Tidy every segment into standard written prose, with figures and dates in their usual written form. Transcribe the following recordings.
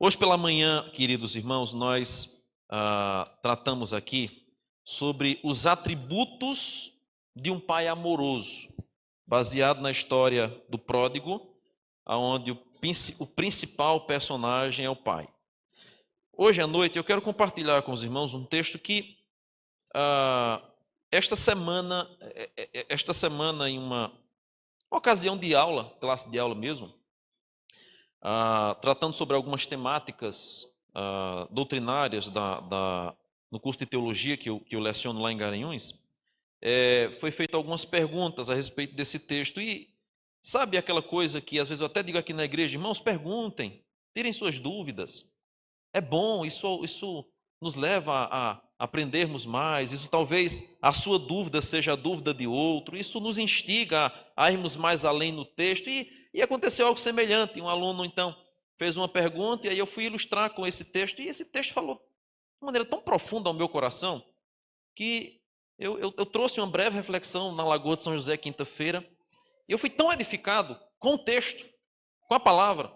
Hoje pela manhã, queridos irmãos, nós tratamos aqui sobre os atributos de um pai amoroso, baseado na história do pródigo, onde o principal personagem é o pai. Hoje à noite eu quero compartilhar com os irmãos um texto que esta semana em uma ocasião de aula, classe de aula mesmo, tratando sobre algumas temáticas doutrinárias no curso de teologia que eu leciono lá em Garanhuns, foi feita algumas perguntas a respeito desse texto. E sabe aquela coisa que às vezes eu até digo aqui na igreja: irmãos, perguntem, tirem suas dúvidas. É bom, isso nos leva a aprendermos mais. Isso talvez a sua dúvida seja a dúvida de outro. Isso nos instiga a irmos mais além no texto. E aconteceu algo semelhante. Um aluno, então, fez uma pergunta e aí eu fui ilustrar com esse texto. E esse texto falou de maneira tão profunda ao meu coração que eu trouxe uma breve reflexão na Lagoa de São José, quinta-feira. E eu fui tão edificado com o texto, com a palavra,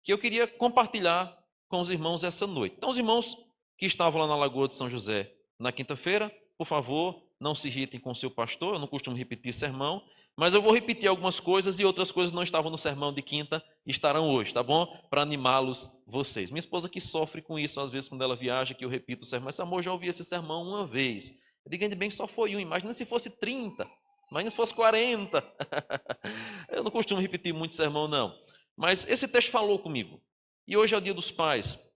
que eu queria compartilhar com os irmãos essa noite. Então, os irmãos que estavam lá na Lagoa de São José na quinta-feira, por favor, não se irritem com o seu pastor. Eu não costumo repetir sermão, mas eu vou repetir algumas coisas e outras coisas não estavam no sermão de quinta, estarão hoje, tá bom? Para animá-los vocês. Minha esposa que sofre com isso, às vezes, quando ela viaja, que eu repito o sermão. Mas, amor, já ouvi esse sermão uma vez. Eu digo, ainda bem que só foi um, imagina se fosse 30, imagina se fosse 40. Eu não costumo repetir muito sermão, não. Mas esse texto falou comigo. E hoje é o Dia dos Pais.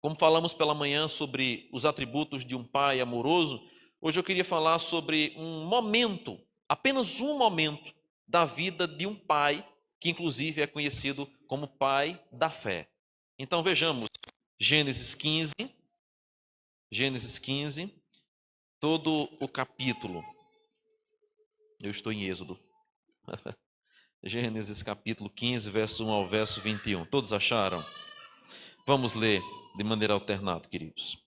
Como falamos pela manhã sobre os atributos de um pai amoroso, hoje eu queria falar sobre um momento, apenas um momento da vida de um pai, que inclusive é conhecido como pai da fé. Então vejamos, Gênesis 15, todo o capítulo. Eu estou em Êxodo. Gênesis capítulo 15, verso 1 ao verso 21. Todos acharam? Vamos ler de maneira alternada, queridos.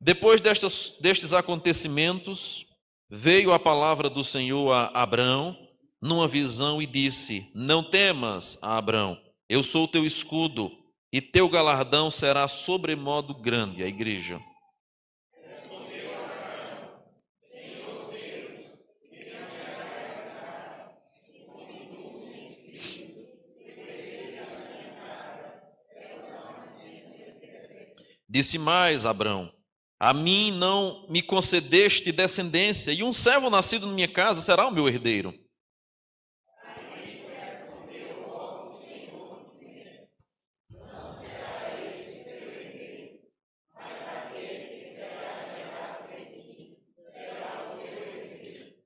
Depois destes acontecimentos, veio a palavra do Senhor a Abrão numa visão e disse: Não temas, Abrão, eu sou o teu escudo, e teu galardão será sobremodo grande. A igreja. Disse mais Abrão: A mim não me concedeste descendência, e um servo nascido na minha casa será o meu herdeiro.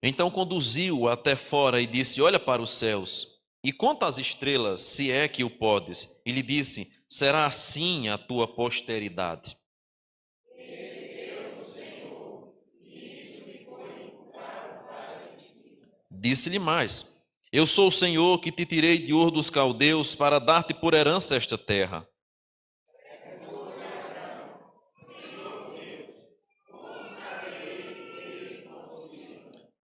Então conduziu-o até fora e disse: Olha para os céus e conta as estrelas, se é que o podes. E lhe disse: Será assim a tua posteridade. Disse-lhe mais: Eu sou o Senhor que te tirei de Ur dos Caldeus para dar-te por herança esta terra.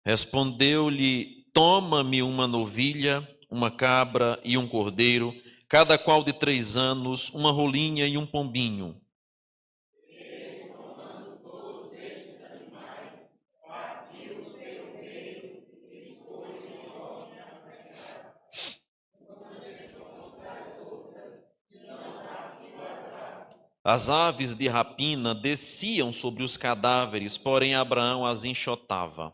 Respondeu-lhe: Toma-me uma novilha, uma cabra e um cordeiro, cada qual de 3 anos, uma rolinha e um pombinho. As aves de rapina desciam sobre os cadáveres, porém Abraão as enxotava.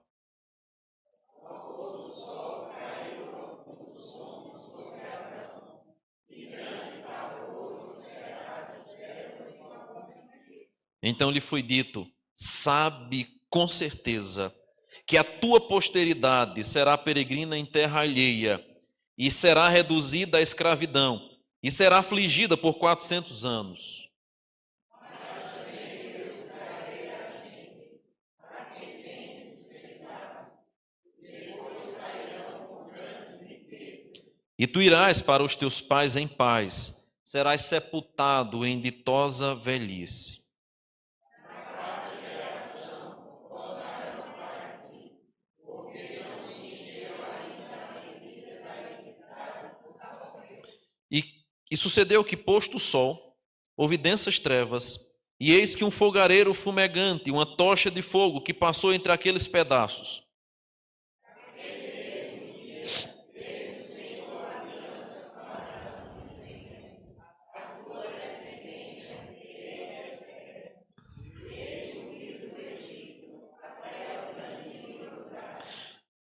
Então lhe foi dito: Sabe com certeza que a tua posteridade será peregrina em terra alheia, e será reduzida à escravidão, e será afligida por 400 anos. E tu irás para os teus pais em paz, serás sepultado em ditosa velhice. E sucedeu que, posto o sol, houve densas trevas, e eis que um fogareiro fumegante, uma tocha de fogo que passou entre aqueles pedaços.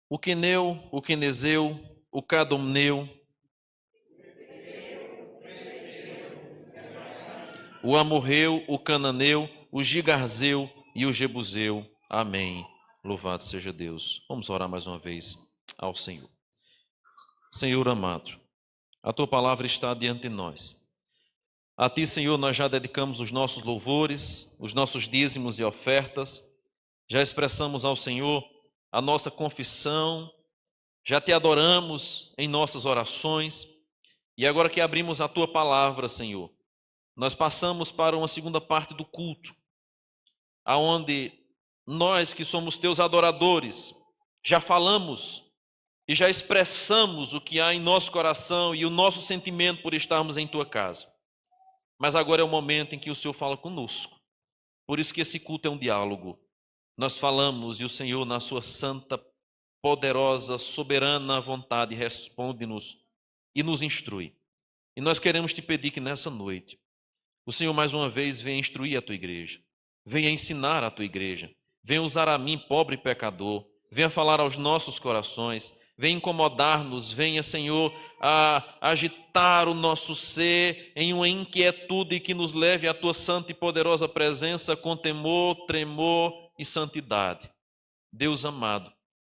O queneu, o quenezeu, o cadomneu, o amorreu, o cananeu, o gigarzeu e o jebuseu. Amém. Louvado seja Deus. Vamos orar mais uma vez ao Senhor. Senhor amado, a tua palavra está diante de nós. A ti, Senhor, nós já dedicamos os nossos louvores, os nossos dízimos e ofertas, já expressamos ao Senhor a nossa confissão, já te adoramos em nossas orações, e agora que abrimos a tua palavra, Senhor, nós passamos para uma segunda parte do culto, aonde nós que somos teus adoradores, já falamos e já expressamos o que há em nosso coração e o nosso sentimento por estarmos em tua casa. Mas agora é o momento em que o Senhor fala conosco. Por isso que esse culto é um diálogo. Nós falamos e o Senhor, na sua santa, poderosa, soberana vontade, responde-nos e nos instrui. E nós queremos te pedir que nessa noite, o Senhor mais uma vez venha instruir a tua igreja, venha ensinar a tua igreja, venha usar a mim, pobre pecador, venha falar aos nossos corações, venha incomodar-nos, venha, Senhor, a agitar o nosso ser em uma inquietude que nos leve à tua santa e poderosa presença com temor, tremor e santidade. Deus amado,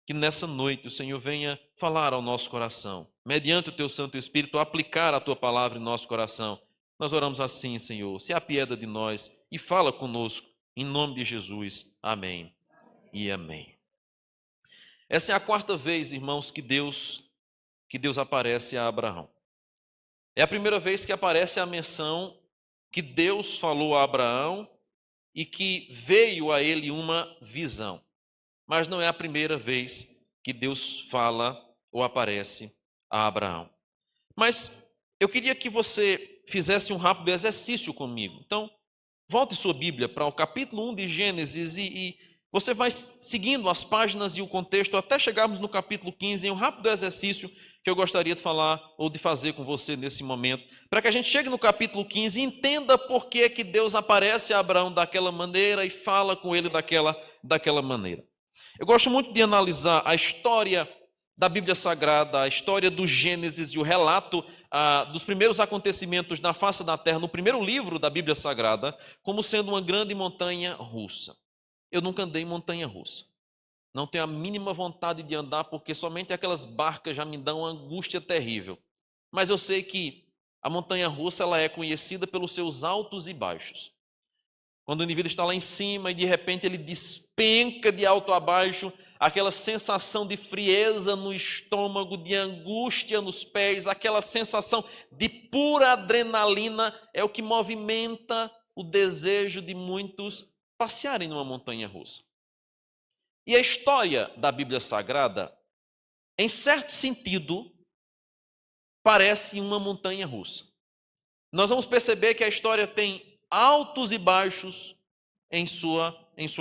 que nessa noite o Senhor venha falar ao nosso coração, mediante o teu Santo Espírito, aplicar a tua palavra em nosso coração. Nós oramos assim, Senhor, se apieda de nós e fala conosco, em nome de Jesus. Amém e amém. Essa é a quarta vez, irmãos, que Deus aparece a Abraão. É a primeira vez que aparece a menção que Deus falou a Abraão e que veio a ele uma visão. Mas não é a primeira vez que Deus fala ou aparece a Abraão. Mas eu queria que você fizesse um rápido exercício comigo. Então, volte sua Bíblia para o capítulo 1 de Gênesis e você vai seguindo as páginas e o contexto até chegarmos no capítulo 15, em um rápido exercício que eu gostaria de falar ou de fazer com você nesse momento, para que a gente chegue no capítulo 15 e entenda por que Deus aparece a Abraão daquela maneira e fala com ele daquela maneira. Eu gosto muito de analisar a história da Bíblia Sagrada, a história do Gênesis e o relato dos primeiros acontecimentos na face da terra, no primeiro livro da Bíblia Sagrada, como sendo uma grande montanha russa. Eu nunca andei em montanha russa. Não tenho a mínima vontade de andar, porque somente aquelas barcas já me dão uma angústia terrível. Mas eu sei que a montanha russa ela é conhecida pelos seus altos e baixos. Quando o indivíduo está lá em cima e de repente ele despenca de alto a baixo, aquela sensação de frieza no estômago, de angústia nos pés, aquela sensação de pura adrenalina é o que movimenta o desejo de muitos passearem numa montanha russa. E a história da Bíblia Sagrada, em certo sentido, parece uma montanha russa. Nós vamos perceber que a história tem altos e baixos em sua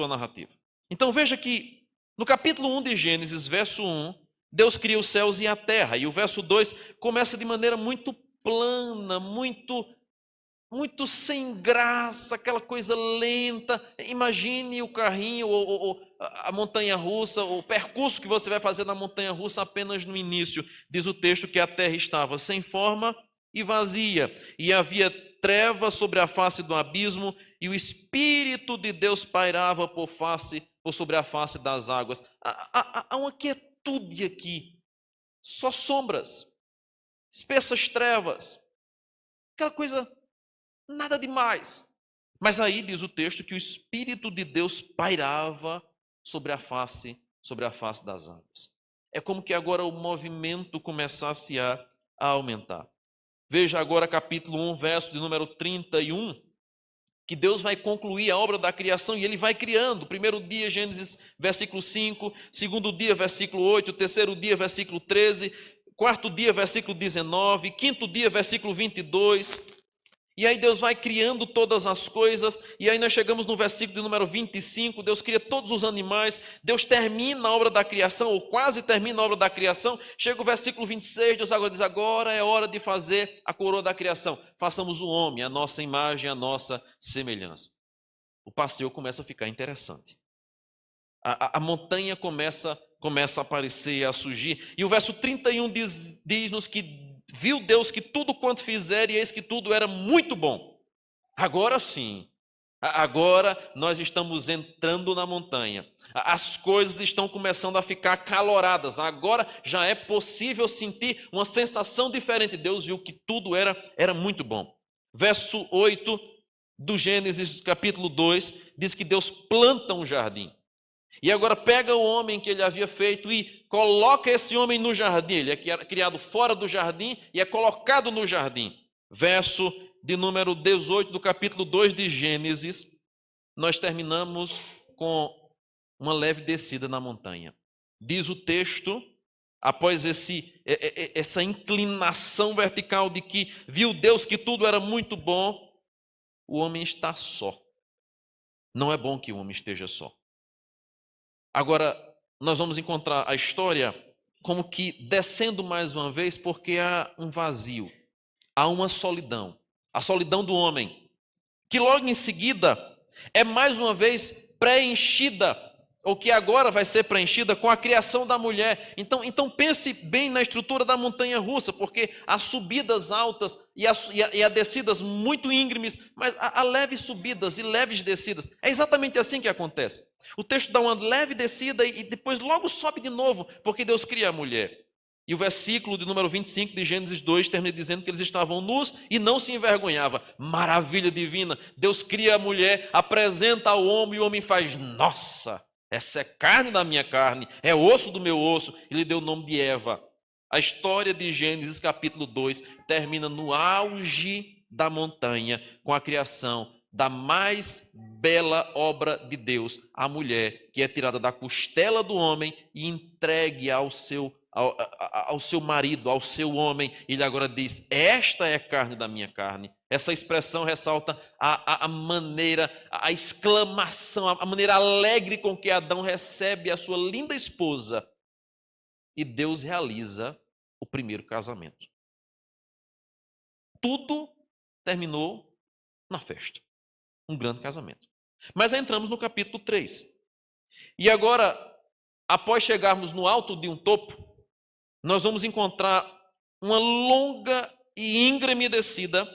narrativa. Então veja que no capítulo 1 de Gênesis, verso 1, Deus cria os céus e a terra. E o verso 2 começa de maneira muito plana, muito sem graça, aquela coisa lenta. Imagine o carrinho ou a montanha-russa, o percurso que você vai fazer na montanha-russa apenas no início. Diz o texto que a terra estava sem forma e vazia, e havia trevas sobre a face do abismo, e o Espírito de Deus pairava por sobre a face das águas. Há uma quietude aqui, só sombras, espessas trevas, aquela coisa, nada demais. Mas aí diz o texto que o Espírito de Deus pairava sobre a face das águas. É como que agora o movimento começasse a aumentar. Veja agora capítulo 1, verso de número 31, que Deus vai concluir a obra da criação e ele vai criando. Primeiro dia, Gênesis, versículo 5, segundo dia, versículo 8, terceiro dia, versículo 13, quarto dia, versículo 19, quinto dia, versículo 22. E aí Deus vai criando todas as coisas, e aí nós chegamos no versículo de número 25, Deus cria todos os animais, Deus termina a obra da criação, ou quase termina a obra da criação, chega o versículo 26, Deus agora diz, agora é hora de fazer a coroa da criação, façamos o homem, a nossa imagem, a nossa semelhança. O passeio começa a ficar interessante. A montanha começa a aparecer, a surgir, e o verso 31 diz-nos que viu Deus que tudo quanto fizer, e eis que tudo era muito bom. Agora sim, agora nós estamos entrando na montanha. As coisas estão começando a ficar acaloradas. Agora já é possível sentir uma sensação diferente. Deus viu que tudo era muito bom. Verso 8 do Gênesis capítulo 2 diz que Deus planta um jardim. E agora pega o homem que ele havia feito e coloca esse homem no jardim. Ele é criado fora do jardim e é colocado no jardim. Verso de número 18 do capítulo 2 de Gênesis, nós terminamos com uma leve descida na montanha. Diz o texto, após essa inclinação vertical de que viu Deus que tudo era muito bom, o homem está só. Não é bom que o homem esteja só. Agora, nós vamos encontrar a história como que descendo mais uma vez, porque há um vazio, há uma solidão, a solidão do homem, que logo em seguida é mais uma vez preenchida, ou que agora vai ser preenchida com a criação da mulher. Então pense bem na estrutura da montanha russa, porque há subidas altas e há descidas muito íngremes, mas há leves subidas e leves descidas. É exatamente assim que acontece. O texto dá uma leve descida e depois logo sobe de novo, porque Deus cria a mulher. E o versículo de número 25 de Gênesis 2 termina dizendo que eles estavam nus e não se envergonhavam. Maravilha divina. Deus cria a mulher, apresenta ao homem e o homem faz, nossa, essa é carne da minha carne, é osso do meu osso. E lhe deu o nome de Eva. A história de Gênesis capítulo 2 termina no auge da montanha com a criação da mais bela obra de Deus, a mulher que é tirada da costela do homem e entregue ao seu marido, ao seu homem. Ele agora diz, esta é a carne da minha carne. Essa expressão ressalta a maneira, a exclamação, a maneira alegre com que Adão recebe a sua linda esposa. E Deus realiza o primeiro casamento. Tudo terminou na festa. Um grande casamento. Mas aí entramos no capítulo 3. E agora, após chegarmos no alto de um topo, nós vamos encontrar uma longa e íngreme descida,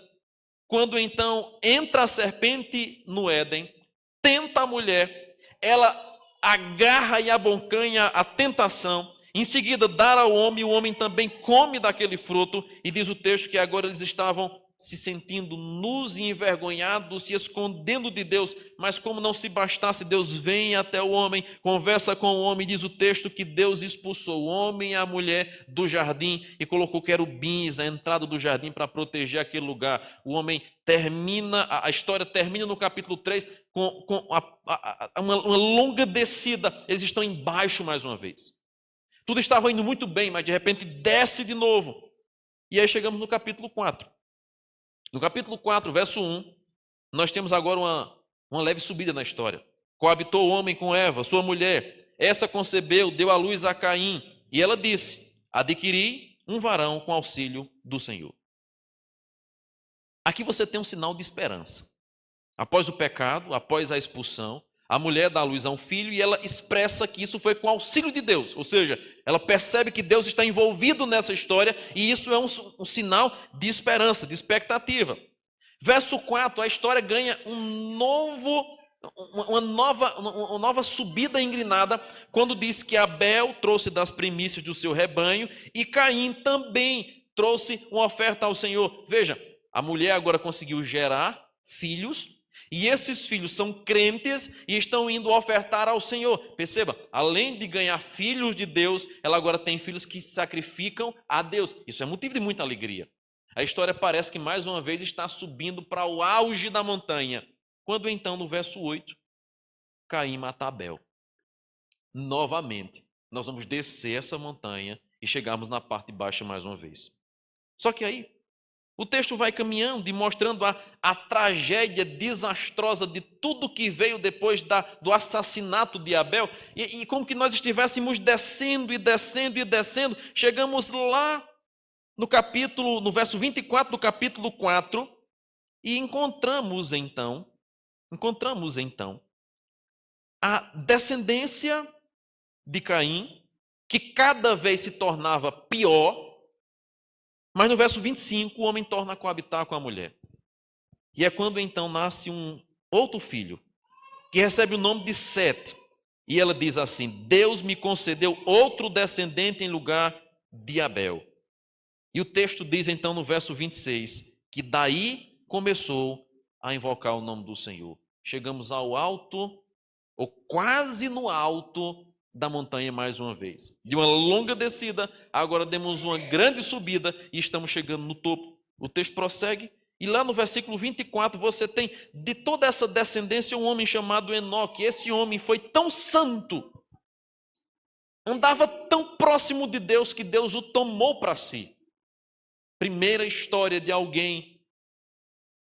quando então entra a serpente no Éden, tenta a mulher, ela agarra e abocanha a tentação, em seguida dá ao homem, o homem também come daquele fruto, e diz o texto que agora eles estavam se sentindo nus e envergonhados, se escondendo de Deus, mas como não se bastasse, Deus vem até o homem, conversa com o homem, diz o texto que Deus expulsou o homem e a mulher do jardim e colocou querubins à entrada do jardim para proteger aquele lugar. O homem termina, a história termina no capítulo 3 com uma longa descida, eles estão embaixo mais uma vez. Tudo estava indo muito bem, mas de repente desce de novo. E aí chegamos no capítulo 4. No capítulo 4, verso 1, nós temos agora uma leve subida na história. Coabitou o homem com Eva, sua mulher. Essa concebeu, deu à luz a Caim. E ela disse, adquiri um varão com auxílio do Senhor. Aqui você tem um sinal de esperança. Após o pecado, após a expulsão, a mulher dá à luz a um filho e ela expressa que isso foi com auxílio de Deus. Ou seja, ela percebe que Deus está envolvido nessa história e isso é um sinal de esperança, de expectativa. Verso 4, a história ganha uma nova subida inclinada quando diz que Abel trouxe das primícias do seu rebanho e Caim também trouxe uma oferta ao Senhor. Veja, a mulher agora conseguiu gerar filhos, e esses filhos são crentes e estão indo ofertar ao Senhor. Perceba, além de ganhar filhos de Deus, ela agora tem filhos que sacrificam a Deus. Isso é motivo de muita alegria. A história parece que mais uma vez está subindo para o auge da montanha. Quando então, no verso 8, Caim mata Abel. Novamente, nós vamos descer essa montanha e chegarmos na parte baixa mais uma vez. Só que aí, O texto vai caminhando e mostrando a tragédia desastrosa de tudo que veio depois do assassinato de Abel. E como que nós estivéssemos descendo e descendo e descendo, chegamos lá no verso 24 do capítulo 4, e encontramos então a descendência de Caim, que cada vez se tornava pior. Mas no verso 25, o homem torna a coabitar com a mulher. E é quando então nasce um outro filho, que recebe o nome de Sete. E ela diz assim: Deus me concedeu outro descendente em lugar de Abel. E o texto diz então no verso 26, que daí começou a invocar o nome do Senhor. Chegamos ao alto, ou quase no alto da montanha mais uma vez. De uma longa descida, agora demos uma grande subida e estamos chegando no topo. O texto prossegue e lá no versículo 24 você tem de toda essa descendência um homem chamado Enoque. Esse homem foi tão santo, andava tão próximo de Deus que Deus o tomou para si. Primeira história de alguém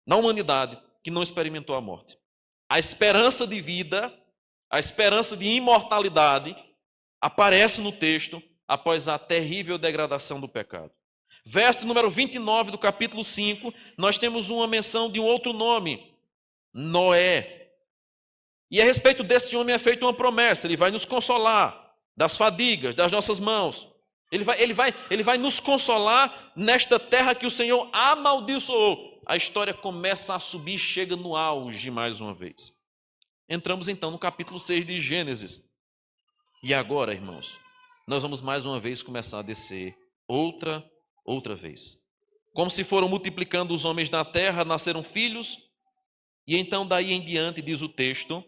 na humanidade que não experimentou a morte. A esperança de vida, a esperança de imortalidade aparece no texto após a terrível degradação do pecado. Verso número 29 do capítulo 5, nós temos uma menção de um outro nome, Noé. E a respeito desse homem é feita uma promessa, ele vai nos consolar das fadigas, das nossas mãos. Ele vai nos consolar nesta terra que o Senhor amaldiçoou. A história começa a subir e chega no auge mais uma vez. Entramos então no capítulo 6 de Gênesis. E agora, irmãos, nós vamos mais uma vez começar a descer outra vez. Como se foram multiplicando os homens na terra, nasceram filhos, e então daí em diante diz o texto,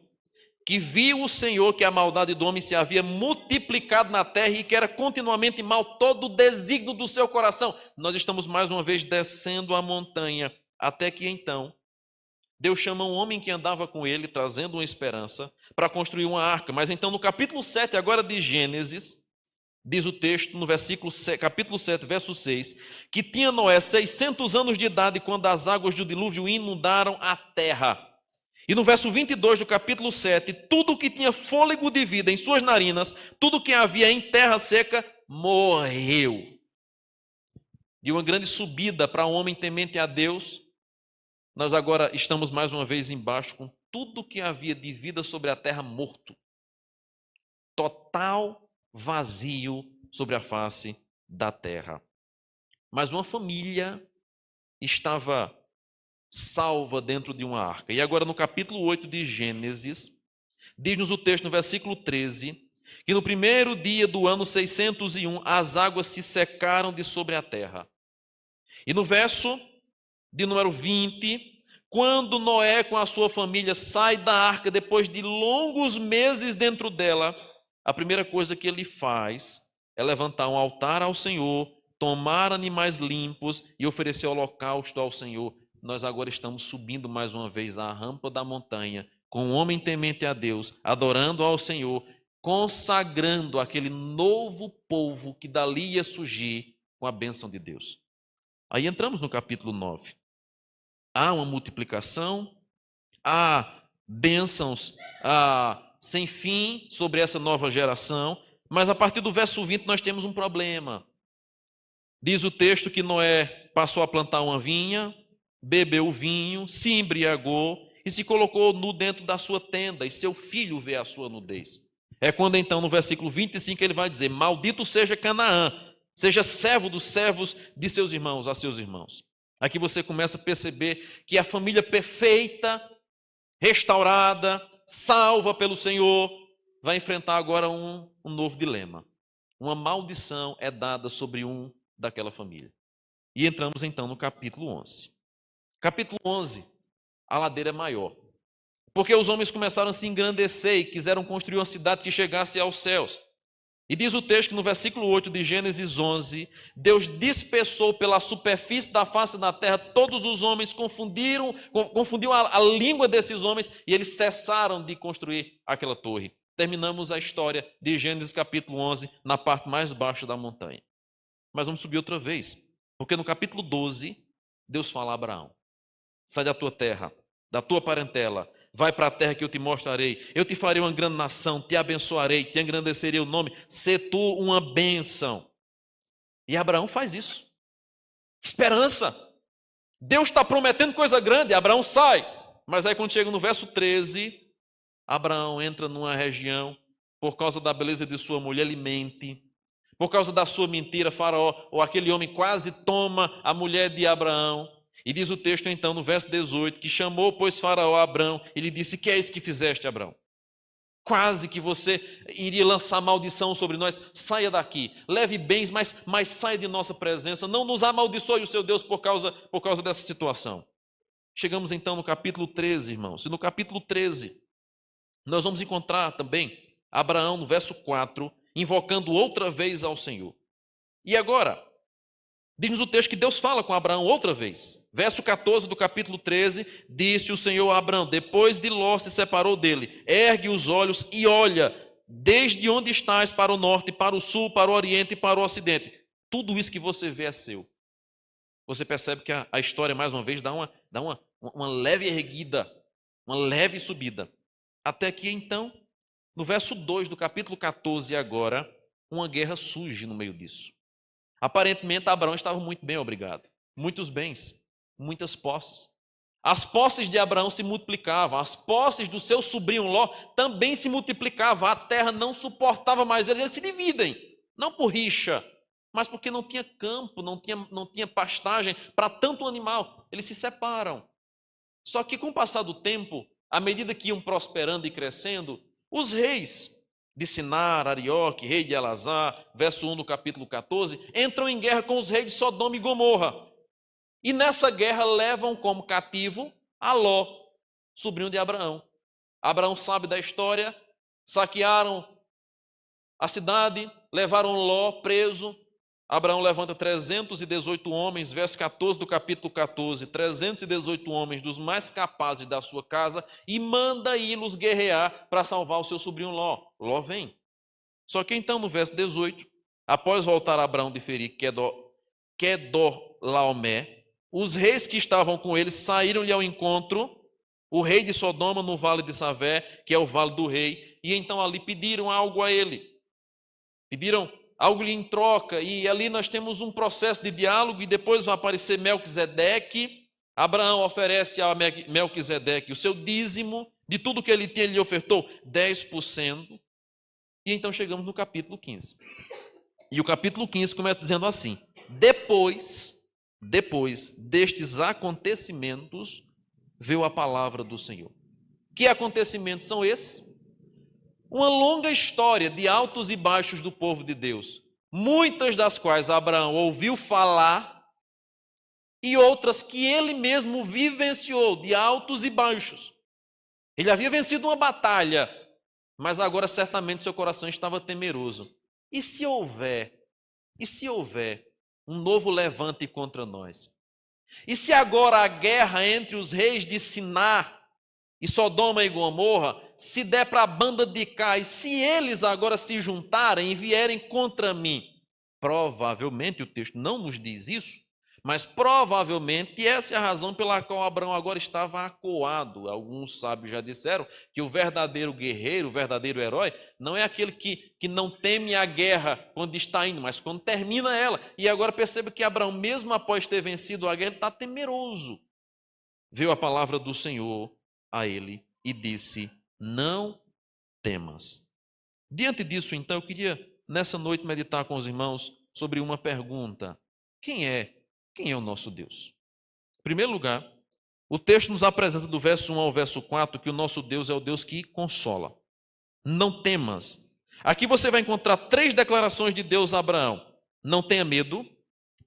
que viu o Senhor que a maldade do homem se havia multiplicado na terra e que era continuamente mal todo o desígnio do seu coração. Nós estamos mais uma vez descendo a montanha, até que então Deus chama um homem que andava com ele, trazendo uma esperança, para construir uma arca. Mas então no capítulo 7 agora de Gênesis, diz o texto no capítulo 7, verso 6, que tinha Noé 600 anos de idade quando as águas do dilúvio inundaram a terra. E no verso 22 do capítulo 7, tudo que tinha fôlego de vida em suas narinas, tudo que havia em terra seca, morreu. De uma grande subida para um homem temente a Deus, nós agora estamos mais uma vez embaixo com tudo que havia de vida sobre a terra morto. Total vazio sobre a face da terra. Mas uma família estava salva dentro de uma arca. E agora no capítulo 8 de Gênesis, diz-nos o texto no versículo 13, que no primeiro dia do ano 601, as águas se secaram de sobre a terra. E no verso de número 20, quando Noé com a sua família sai da arca depois de longos meses dentro dela, a primeira coisa que ele faz é levantar um altar ao Senhor, tomar animais limpos e oferecer holocausto ao Senhor. Nós agora estamos subindo mais uma vez a rampa da montanha, com um homem temente a Deus, adorando ao Senhor, consagrando aquele novo povo que dali ia surgir com a bênção de Deus. Aí entramos no capítulo 9. Há uma multiplicação, há bênçãos sem fim sobre essa nova geração, mas a partir do verso 20 nós temos um problema. Diz o texto que Noé passou a plantar uma vinha, bebeu vinho, se embriagou e se colocou nu dentro da sua tenda, e seu filho vê a sua nudez. É quando então no versículo 25 ele vai dizer: maldito seja Canaã, seja servo dos servos de seus irmãos, a seus irmãos. Aqui você começa a perceber que a família perfeita, restaurada, salva pelo Senhor, vai enfrentar agora um novo dilema. Uma maldição é dada sobre um daquela família. E entramos então no capítulo 11. Capítulo 11, a ladeira é maior. Porque os homens começaram a se engrandecer e quiseram construir uma cidade que chegasse aos céus. E diz o texto que no versículo 8 de Gênesis 11, Deus dispersou pela superfície da face da terra todos os homens, confundiu a língua desses homens e eles cessaram de construir aquela torre. Terminamos a história de Gênesis capítulo 11 na parte mais baixa da montanha. Mas vamos subir outra vez, porque no capítulo 12 Deus fala a Abraão: sai da tua terra, da tua parentela, vai para a terra que eu te mostrarei. Eu te farei uma grande nação, te abençoarei, te engrandecerei o nome, sê tu uma bênção. E Abraão faz isso. Esperança. Deus está prometendo coisa grande, Abraão sai. Mas aí quando chega no verso 13, Abraão entra numa região, por causa da beleza de sua mulher, ele mente. Por causa da sua mentira, Faraó, ou aquele homem quase toma a mulher de Abraão. E diz o texto então, no verso 18, que chamou, pois, Faraó a Abraão, e lhe disse: que é isso que fizeste, Abraão? Quase que você iria lançar maldição sobre nós. Saia daqui, leve bens, mas saia de nossa presença. Não nos amaldiçoe o seu Deus por causa dessa situação. Chegamos então no capítulo 13, irmãos. E no capítulo 13, nós vamos encontrar também Abraão, no verso 4, invocando outra vez ao Senhor. E agora, diz-nos o texto que Deus fala com Abraão outra vez. Verso 14 do capítulo 13, disse o Senhor a Abraão, depois de Ló se separou dele: ergue os olhos e olha, desde onde estás, para o norte, para o sul, para o oriente e para o ocidente. Tudo isso que você vê é seu. Você percebe que a história, mais uma vez, dá uma leve erguida, uma leve subida. Até que então, no verso 2 do capítulo 14 agora, uma guerra surge no meio disso. Aparentemente, Abraão estava muito bem, obrigado. Muitos bens, muitas posses. As posses de Abraão se multiplicavam, as posses do seu sobrinho Ló também se multiplicavam. A terra não suportava mais eles se dividem, não por rixa, mas porque não tinha campo, não tinha pastagem para tanto animal. Eles se separam. Só que com o passar do tempo, à medida que iam prosperando e crescendo, os reis de Sinar, Arioque, rei de Elazar, verso 1 do capítulo 14, entram em guerra com os reis de Sodoma e Gomorra. E nessa guerra levam como cativo a Ló, sobrinho de Abraão. Abraão sabe da história, saquearam a cidade, levaram Ló preso. Abraão levanta 318 homens, verso 14 do capítulo 14, 318 homens dos mais capazes da sua casa e manda ir-los guerrear para salvar o seu sobrinho Ló. Ló vem. Só que então no verso 18, após voltar Abraão de ferir Quedorlaomé, os reis que estavam com ele saíram-lhe ao encontro, o rei de Sodoma no vale de Savé, que é o vale do rei, e então ali pediram algo a ele. Pediram algo em troca, e ali nós temos um processo de diálogo, e depois vai aparecer Melquisedeque. Abraão oferece a Melquisedeque o seu dízimo, de tudo que ele tinha, ele lhe ofertou 10%. E então chegamos no capítulo 15. E o capítulo 15 começa dizendo assim: depois destes acontecimentos, veio a palavra do Senhor. Que acontecimentos são esses? Uma longa história de altos e baixos do povo de Deus, muitas das quais Abraão ouviu falar e outras que ele mesmo vivenciou, de altos e baixos. Ele havia vencido uma batalha, mas agora certamente seu coração estava temeroso. E se houver um novo levante contra nós? E se agora a guerra entre os reis de Sinar e Sodoma e Gomorra se der para a banda de cá, e se eles agora se juntarem e vierem contra mim? Provavelmente, o texto não nos diz isso, mas provavelmente essa é a razão pela qual Abraão agora estava acuado. Alguns sábios já disseram que o verdadeiro guerreiro, o verdadeiro herói, não é aquele que não teme a guerra quando está indo, mas quando termina ela. E agora perceba que Abraão, mesmo após ter vencido a guerra, ele está temeroso. Veio a palavra do Senhor a ele e disse: não temas. Diante disso, então, eu queria nessa noite meditar com os irmãos sobre uma pergunta: quem é o nosso Deus? Em primeiro lugar, o texto nos apresenta do verso 1 ao verso 4 que o nosso Deus é o Deus que consola. Não temas. Aqui você vai encontrar 3 declarações de Deus a Abraão: não tenha medo,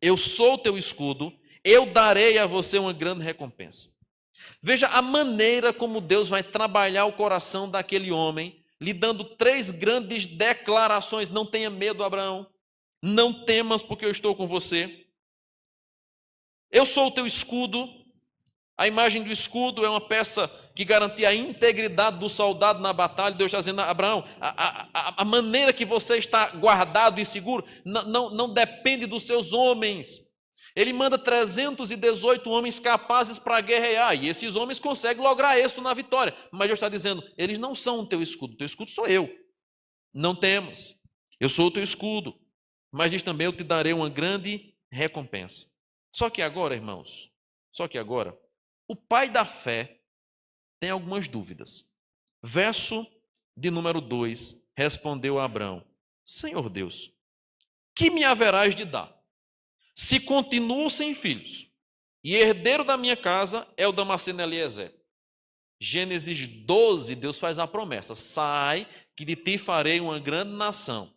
eu sou o teu escudo, eu darei a você uma grande recompensa. Veja a maneira como Deus vai trabalhar o coração daquele homem, lhe dando 3 grandes declarações. Não tenha medo, Abraão. Não temas, porque eu estou com você. Eu sou o teu escudo. A imagem do escudo é uma peça que garantia a integridade do soldado na batalha. Deus está dizendo: Abraão, a maneira que você está guardado e seguro não depende dos seus homens. Ele manda 318 homens capazes para guerrear, e esses homens conseguem lograr êxito na vitória. Mas Deus está dizendo, eles não são o teu escudo sou eu. Não temas, eu sou o teu escudo. Mas diz também, eu te darei uma grande recompensa. Só que agora, irmãos, o pai da fé tem algumas dúvidas. Verso de número 2, respondeu a Abraão, Senhor Deus, que me haverás de dar? Se continuo sem filhos, e herdeiro da minha casa é o Damasceno Eliezer. Gênesis 12, Deus faz a promessa, sai, que de ti farei uma grande nação.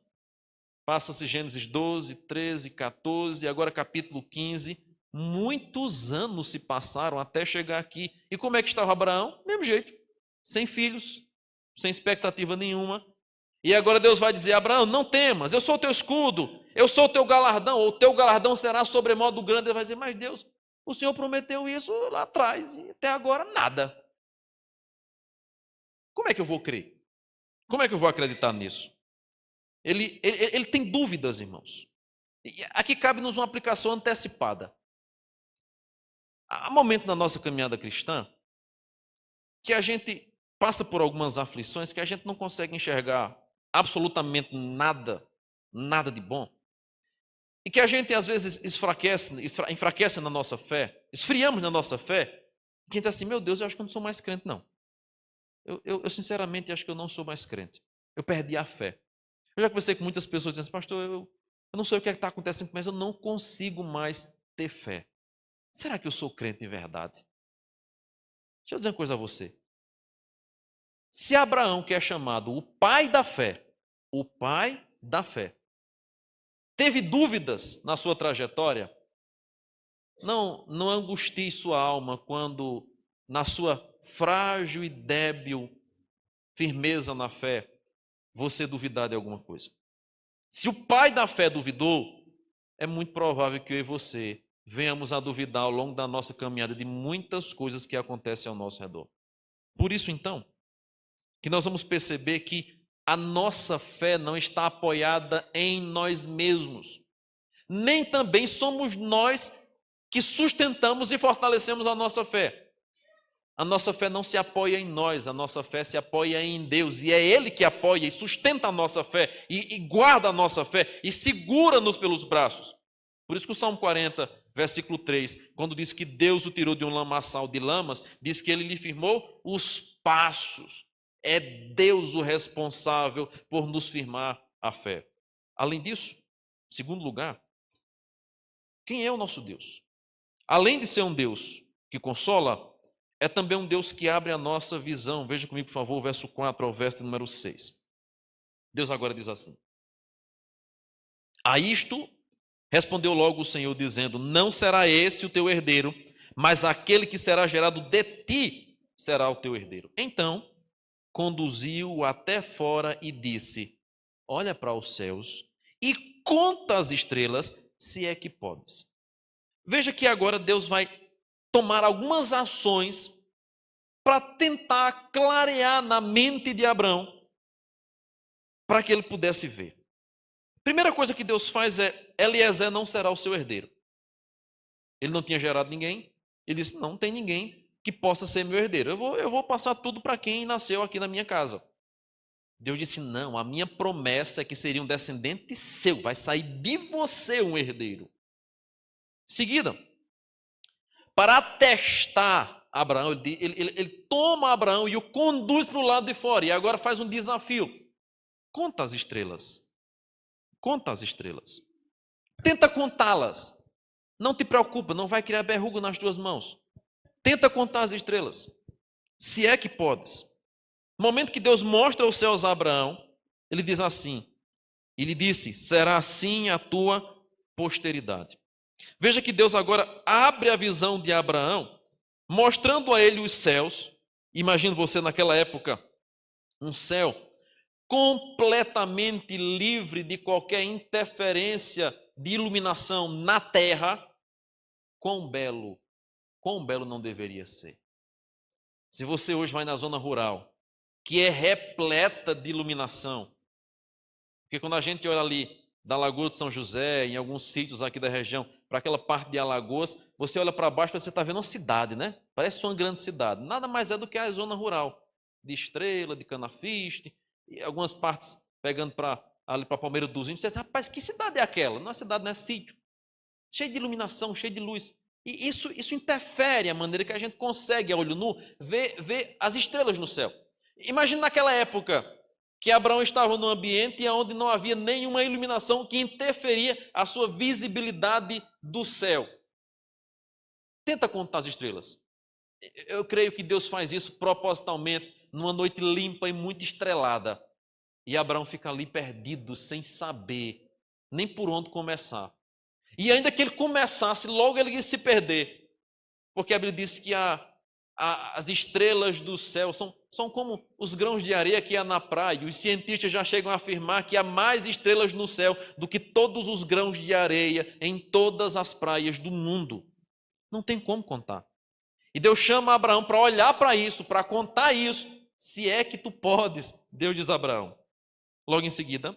Passa-se Gênesis 12, 13, 14, agora capítulo 15. Muitos anos se passaram até chegar aqui. E como é que estava Abraão? Mesmo jeito, sem filhos, sem expectativa nenhuma. E agora Deus vai dizer, Abraão, não temas, eu sou o teu escudo, eu sou o teu galardão, ou o teu galardão será sobremodo grande. Ele vai dizer, mas Deus, o Senhor prometeu isso lá atrás, e até agora nada. Como é que eu vou crer? Como é que eu vou acreditar nisso? Ele tem dúvidas, irmãos. E aqui cabe-nos uma aplicação antecipada. Há momento na nossa caminhada cristã que a gente passa por algumas aflições que a gente não consegue enxergar absolutamente nada de bom. E que a gente às vezes enfraquece na nossa fé, esfriamos na nossa fé, e a gente diz assim, meu Deus, eu acho que eu não sou mais crente não. Eu sinceramente acho que eu não sou mais crente. Eu perdi a fé. Eu já conversei com muitas pessoas dizendo assim, pastor, eu não sei o que está acontecendo, mas eu não consigo mais ter fé. Será que eu sou crente em verdade? Deixa eu dizer uma coisa a você. Se Abraão, que é chamado o pai da fé, teve dúvidas na sua trajetória, não angustie sua alma quando, na sua frágil e débil firmeza na fé, você duvidar de alguma coisa. Se o pai da fé duvidou, é muito provável que eu e você venhamos a duvidar ao longo da nossa caminhada de muitas coisas que acontecem ao nosso redor. Por isso, então, que nós vamos perceber que a nossa fé não está apoiada em nós mesmos. Nem também somos nós que sustentamos e fortalecemos a nossa fé. A nossa fé não se apoia em nós, a nossa fé se apoia em Deus. E é Ele que apoia e sustenta a nossa fé, e guarda a nossa fé, e segura-nos pelos braços. Por isso que o Salmo 40, versículo 3, quando diz que Deus o tirou de um lamaçal de lamas, diz que Ele lhe firmou os passos. É Deus o responsável por nos firmar a fé. Além disso, em segundo lugar, quem é o nosso Deus? Além de ser um Deus que consola, é também um Deus que abre a nossa visão. Veja comigo, por favor, o verso 4 ao verso número 6. Deus agora diz assim: a isto respondeu logo o Senhor, dizendo: não será esse o teu herdeiro, mas aquele que será gerado de ti será o teu herdeiro. Então, conduziu-o até fora e disse: olha para os céus e conta as estrelas, se é que podes. Veja que agora Deus vai tomar algumas ações para tentar clarear na mente de Abraão, para que ele pudesse ver. Primeira coisa que Deus faz é: Eliezer não será o seu herdeiro. Ele não tinha gerado ninguém. Ele disse: não tem ninguém que possa ser meu herdeiro. Eu vou passar tudo para quem nasceu aqui na minha casa. Deus disse: não, a minha promessa é que seria um descendente seu, vai sair de você um herdeiro. Seguida, para atestar Abraão, ele toma Abraão e o conduz para o lado de fora, e agora faz um desafio: conta as estrelas. Conta as estrelas. Tenta contá-las. Não te preocupa, não vai criar verruga nas tuas mãos. Tenta contar as estrelas, se é que podes. No momento que Deus mostra os céus a Abraão, ele diz assim, ele disse: será assim a tua posteridade. Veja que Deus agora abre a visão de Abraão, mostrando a ele os céus. Imagina você naquela época, um céu completamente livre de qualquer interferência de iluminação na terra. Quão belo não deveria ser. Se você hoje vai na zona rural, que é repleta de iluminação, porque quando a gente olha ali da Lagoa de São José, em alguns sítios aqui da região, para aquela parte de Alagoas, você olha para baixo e você está vendo uma cidade, né? Parece uma grande cidade. Nada mais é do que a zona rural, de Estrela, de Canafiste, e algumas partes pegando ali para Palmeira dos Índios. Você diz, rapaz, que cidade é aquela? Não é cidade, não é sítio. Cheio de iluminação, cheio de luz. E isso interfere a maneira que a gente consegue, a olho nu, ver as estrelas no céu. Imagina naquela época que Abraão estava num ambiente onde não havia nenhuma iluminação que interferia a sua visibilidade do céu. Tenta contar as estrelas. Eu creio que Deus faz isso propositalmente numa noite limpa e muito estrelada. E Abraão fica ali perdido, sem saber nem por onde começar. E ainda que ele começasse, logo ele ia se perder. Porque a Bíblia diz que as estrelas do céu são como os grãos de areia que há na praia. Os cientistas já chegam a afirmar que há mais estrelas no céu do que todos os grãos de areia em todas as praias do mundo. Não tem como contar. E Deus chama Abraão para olhar para isso, para contar isso, se é que tu podes, Deus diz a Abraão. Logo em seguida,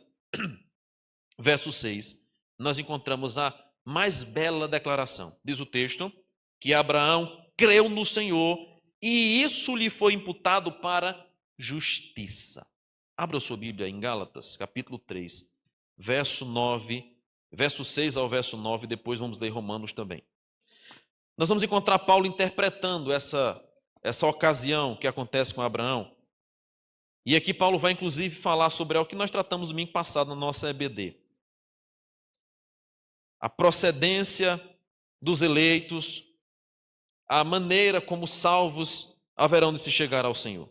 verso 6, nós encontramos a mais bela declaração. Diz o texto que Abraão creu no Senhor e isso lhe foi imputado para justiça. Abra a sua Bíblia em Gálatas, capítulo 3, verso 6 ao verso 9, depois vamos ler Romanos também. Nós vamos encontrar Paulo interpretando essa ocasião que acontece com Abraão. E aqui Paulo vai inclusive falar sobre o que nós tratamos no domingo passado na nossa EBD. A procedência dos eleitos, a maneira como salvos haverão de se chegar ao Senhor.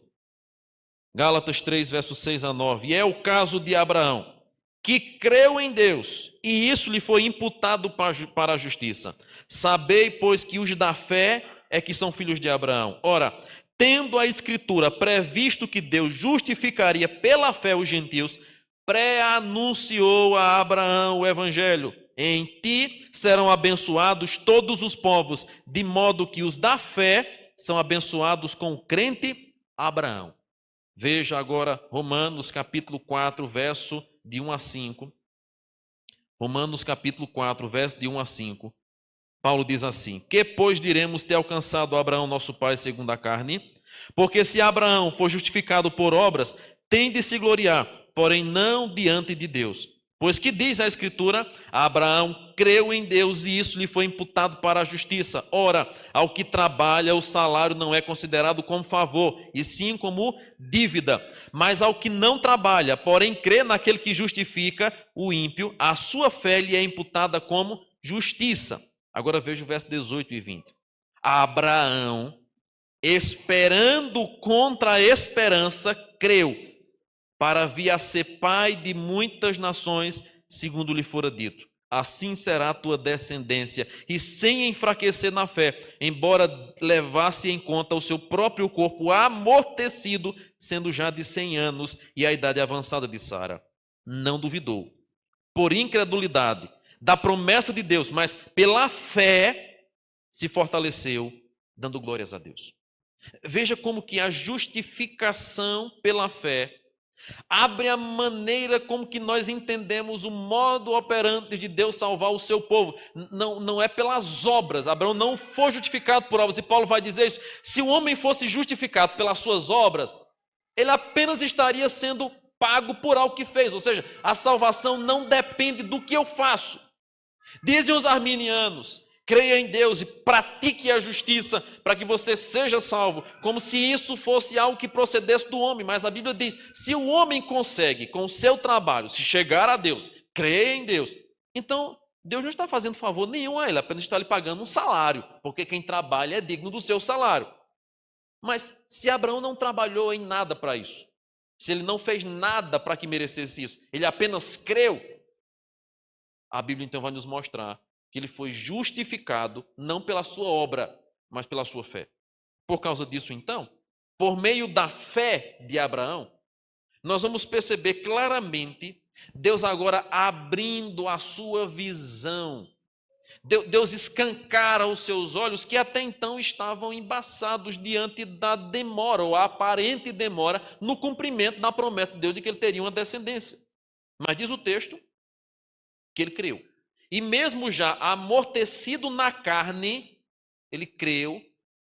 Gálatas 3, versos 6 a 9. E é o caso de Abraão, que creu em Deus, e isso lhe foi imputado para a justiça. Sabei, pois, que os da fé é que são filhos de Abraão. Ora, tendo a Escritura previsto que Deus justificaria pela fé os gentios, pré-anunciou a Abraão o Evangelho. Em ti serão abençoados todos os povos, de modo que os da fé são abençoados com o crente Abraão. Veja agora Romanos capítulo 4, verso de 1 a 5. Romanos capítulo 4, verso de 1 a 5. Paulo diz assim: que, pois, diremos ter alcançado Abraão, nosso pai, segundo a carne? Porque se Abraão for justificado por obras, tem de se gloriar, porém não diante de Deus. Pois que diz a Escritura? Abraão creu em Deus e isso lhe foi imputado para a justiça. Ora, ao que trabalha, o salário não é considerado como favor, e sim como dívida. Mas ao que não trabalha, porém crê naquele que justifica o ímpio, a sua fé lhe é imputada como justiça. Agora veja o verso 18 e 20. Abraão, esperando contra a esperança, creu, para vir a ser pai de muitas nações, segundo lhe fora dito. Assim será a tua descendência, e sem enfraquecer na fé, embora levasse em conta o seu próprio corpo amortecido, sendo já de 100 anos e a idade avançada de Sara. Não duvidou, por incredulidade, da promessa de Deus, mas pela fé se fortaleceu, dando glórias a Deus. Veja como que a justificação pela fé abre a maneira como que nós entendemos o modo operante de Deus salvar o seu povo. Não é pelas obras. Abraão não foi justificado por obras. E Paulo vai dizer isso. Se o homem fosse justificado pelas suas obras, ele apenas estaria sendo pago por algo que fez. Ou seja, a salvação não depende do que eu faço. Dizem os arminianos: creia em Deus e pratique a justiça para que você seja salvo, como se isso fosse algo que procedesse do homem. Mas a Bíblia diz: se o homem consegue, com o seu trabalho, se chegar a Deus, creia em Deus, então Deus não está fazendo favor nenhum a ele, apenas está lhe pagando um salário, porque quem trabalha é digno do seu salário. Mas se Abraão não trabalhou em nada para isso, se ele não fez nada para que merecesse isso, ele apenas creu, a Bíblia então vai nos mostrar que ele foi justificado não pela sua obra, mas pela sua fé. Por causa disso, então, por meio da fé de Abraão, nós vamos perceber claramente Deus agora abrindo a sua visão. Deus escancara os seus olhos que até então estavam embaçados diante da demora, ou a aparente demora, no cumprimento da promessa de Deus de que ele teria uma descendência. Mas diz o texto que ele creu. E mesmo já amortecido na carne, ele creu,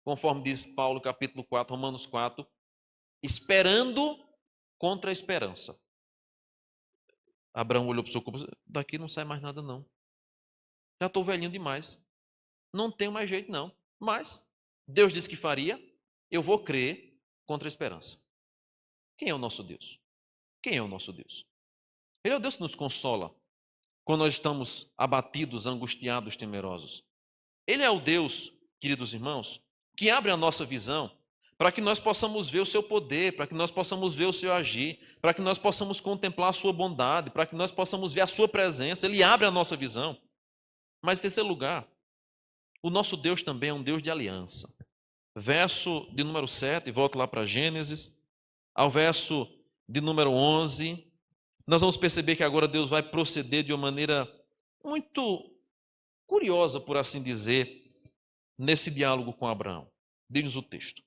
conforme diz Paulo, capítulo 4, Romanos 4, esperando contra a esperança. Abraão olhou para o seu corpo e disse, daqui não sai mais nada não. Já estou velhinho demais. Não tenho mais jeito não. Mas Deus disse que faria, eu vou crer contra a esperança. Quem é o nosso Deus? Quem é o nosso Deus? Ele é o Deus que nos consola quando nós estamos abatidos, angustiados, temerosos. Ele é o Deus, queridos irmãos, que abre a nossa visão para que nós possamos ver o seu poder, para que nós possamos ver o seu agir, para que nós possamos contemplar a sua bondade, para que nós possamos ver a sua presença. Ele abre a nossa visão. Mas, em terceiro lugar, o nosso Deus também é um Deus de aliança. Verso de número 7, volto lá para Gênesis, ao verso de número 11, nós vamos perceber que agora Deus vai proceder de uma maneira muito curiosa, por assim dizer, nesse diálogo com Abraão. Diz-nos o texto.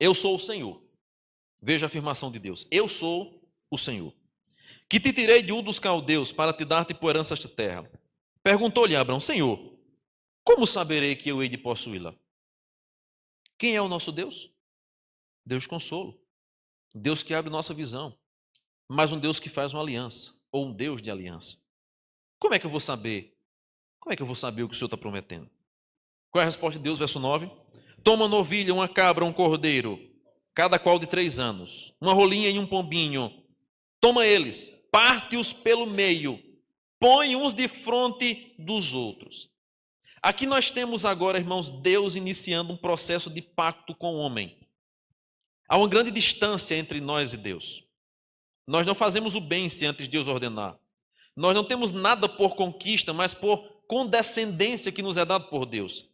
Eu sou o Senhor. Veja a afirmação de Deus. Eu sou o Senhor, que te tirei de Ur dos Caldeus para te dar-te por herança esta terra. Perguntou-lhe Abraão, Senhor, como saberei que eu hei de possuí-la? Quem é o nosso Deus? Deus consolo. Deus que abre nossa visão. Mas um Deus que faz uma aliança, ou um Deus de aliança. Como é que eu vou saber? Como é que eu vou saber o que o Senhor está prometendo? Qual é a resposta de Deus, verso 9? Toma uma novilha, uma cabra, um cordeiro, cada qual de 3 anos, uma rolinha e um pombinho. Toma eles, parte-os pelo meio, põe uns de frente dos outros. Aqui nós temos agora, irmãos, Deus iniciando um processo de pacto com o homem. Há uma grande distância entre nós e Deus. Nós não fazemos o bem se antes Deus ordenar. Nós não temos nada por conquista, mas por condescendência que nos é dado por Deus.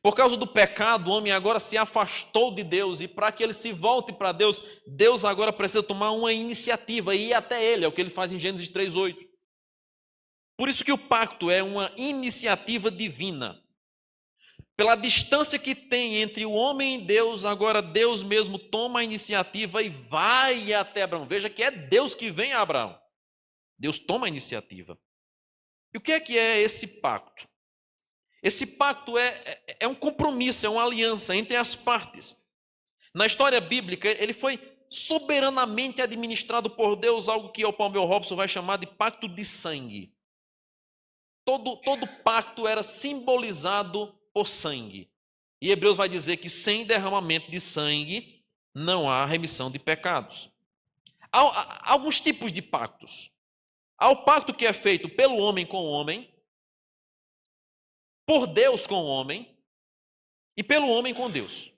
Por causa do pecado, o homem agora se afastou de Deus, e para que ele se volte para Deus, Deus agora precisa tomar uma iniciativa e ir até ele, é o que ele faz em Gênesis 3:8. Por isso que o pacto é uma iniciativa divina. Pela distância que tem entre o homem e Deus, agora Deus mesmo toma a iniciativa e vai até Abraão. Veja que é Deus que vem a Abraão. Deus toma a iniciativa. E o que é esse pacto? Esse pacto é um compromisso, é uma aliança entre as partes. Na história bíblica, ele foi soberanamente administrado por Deus, algo que o Palmer Robson vai chamar de pacto de sangue. Todo pacto era simbolizado por sangue. E Hebreus vai dizer que sem derramamento de sangue não há remissão de pecados. Há alguns tipos de pactos. Há o pacto que é feito pelo homem com o homem, por Deus com o homem e pelo homem com Deus.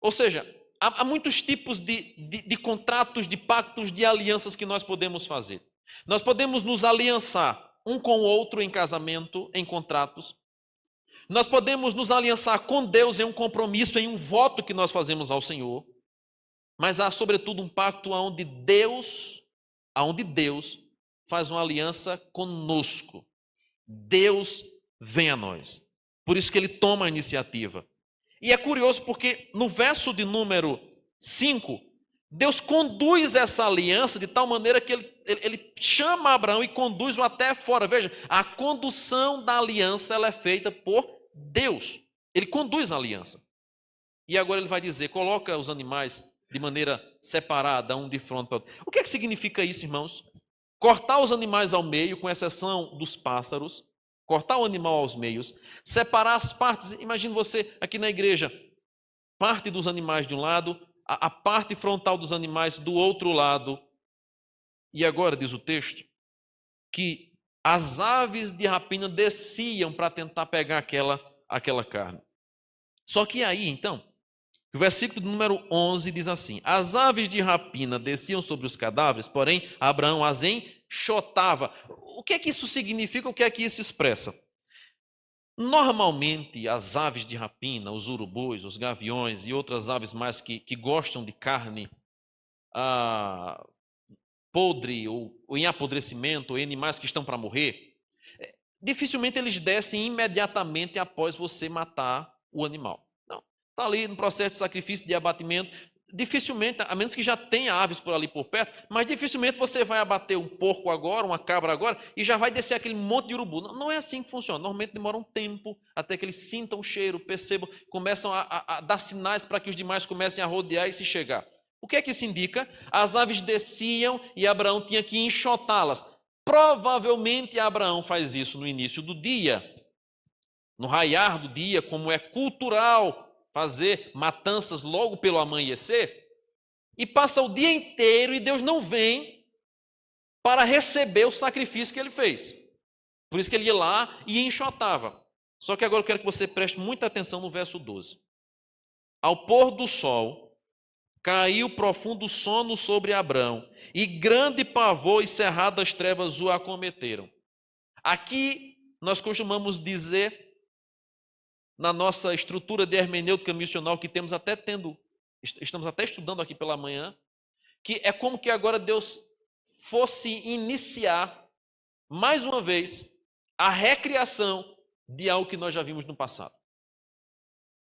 Ou seja, há muitos tipos de contratos, de pactos, de alianças que nós podemos fazer. Nós podemos nos aliançar um com o outro em casamento, em contratos. Nós podemos nos aliançar com Deus em um compromisso, em um voto que nós fazemos ao Senhor. Mas há, sobretudo, um pacto onde Deus faz uma aliança conosco. Deus vem a nós. Por isso que ele toma a iniciativa. E é curioso porque no verso de número 5, Deus conduz essa aliança de tal maneira que ele chama Abraão e conduz-o até fora. Veja, a condução da aliança ela é feita por Deus. Ele conduz a aliança. E agora ele vai dizer, coloca os animais de maneira separada, um de frente para o outro. O que significa isso, irmãos? Cortar os animais ao meio, com exceção dos pássaros, cortar o animal aos meios, separar as partes. Imagine você aqui na igreja, parte dos animais de um lado, a parte frontal dos animais do outro lado. E agora, diz o texto, que as aves de rapina desciam para tentar pegar aquela carne. Só que aí, então, o versículo número 11 diz assim, as aves de rapina desciam sobre os cadáveres, porém Abraão as enxotava. O que é que isso significa? O que é que isso expressa? Normalmente, as aves de rapina, os urubus, os gaviões e outras aves mais que gostam de carne podre ou em apodrecimento, ou animais que estão para morrer, dificilmente eles descem imediatamente após você matar o animal. Não, está ali no processo de sacrifício, de abatimento, dificilmente, a menos que já tenha aves por ali por perto, mas dificilmente você vai abater um porco agora, uma cabra agora, e já vai descer aquele monte de urubu. Não, não é assim que funciona. Normalmente demora um tempo até que eles sintam o cheiro, percebam, começam a dar sinais para que os demais comecem a rodear e se chegar. O que é que isso indica? As aves desciam e Abraão tinha que enxotá-las. Provavelmente Abraão faz isso no início do dia, no raiar do dia, como é cultural fazer matanças logo pelo amanhecer, e passa o dia inteiro e Deus não vem para receber o sacrifício que ele fez. Por isso que ele ia lá e enxotava. Só que agora eu quero que você preste muita atenção no verso 12. Ao pôr do sol, caiu profundo sono sobre Abrão, e grande pavor e cerradas trevas o acometeram. Aqui nós costumamos dizer, na nossa estrutura de hermenêutica missional que estamos até estudando aqui pela manhã, que é como que agora Deus fosse iniciar, mais uma vez, a recriação de algo que nós já vimos no passado.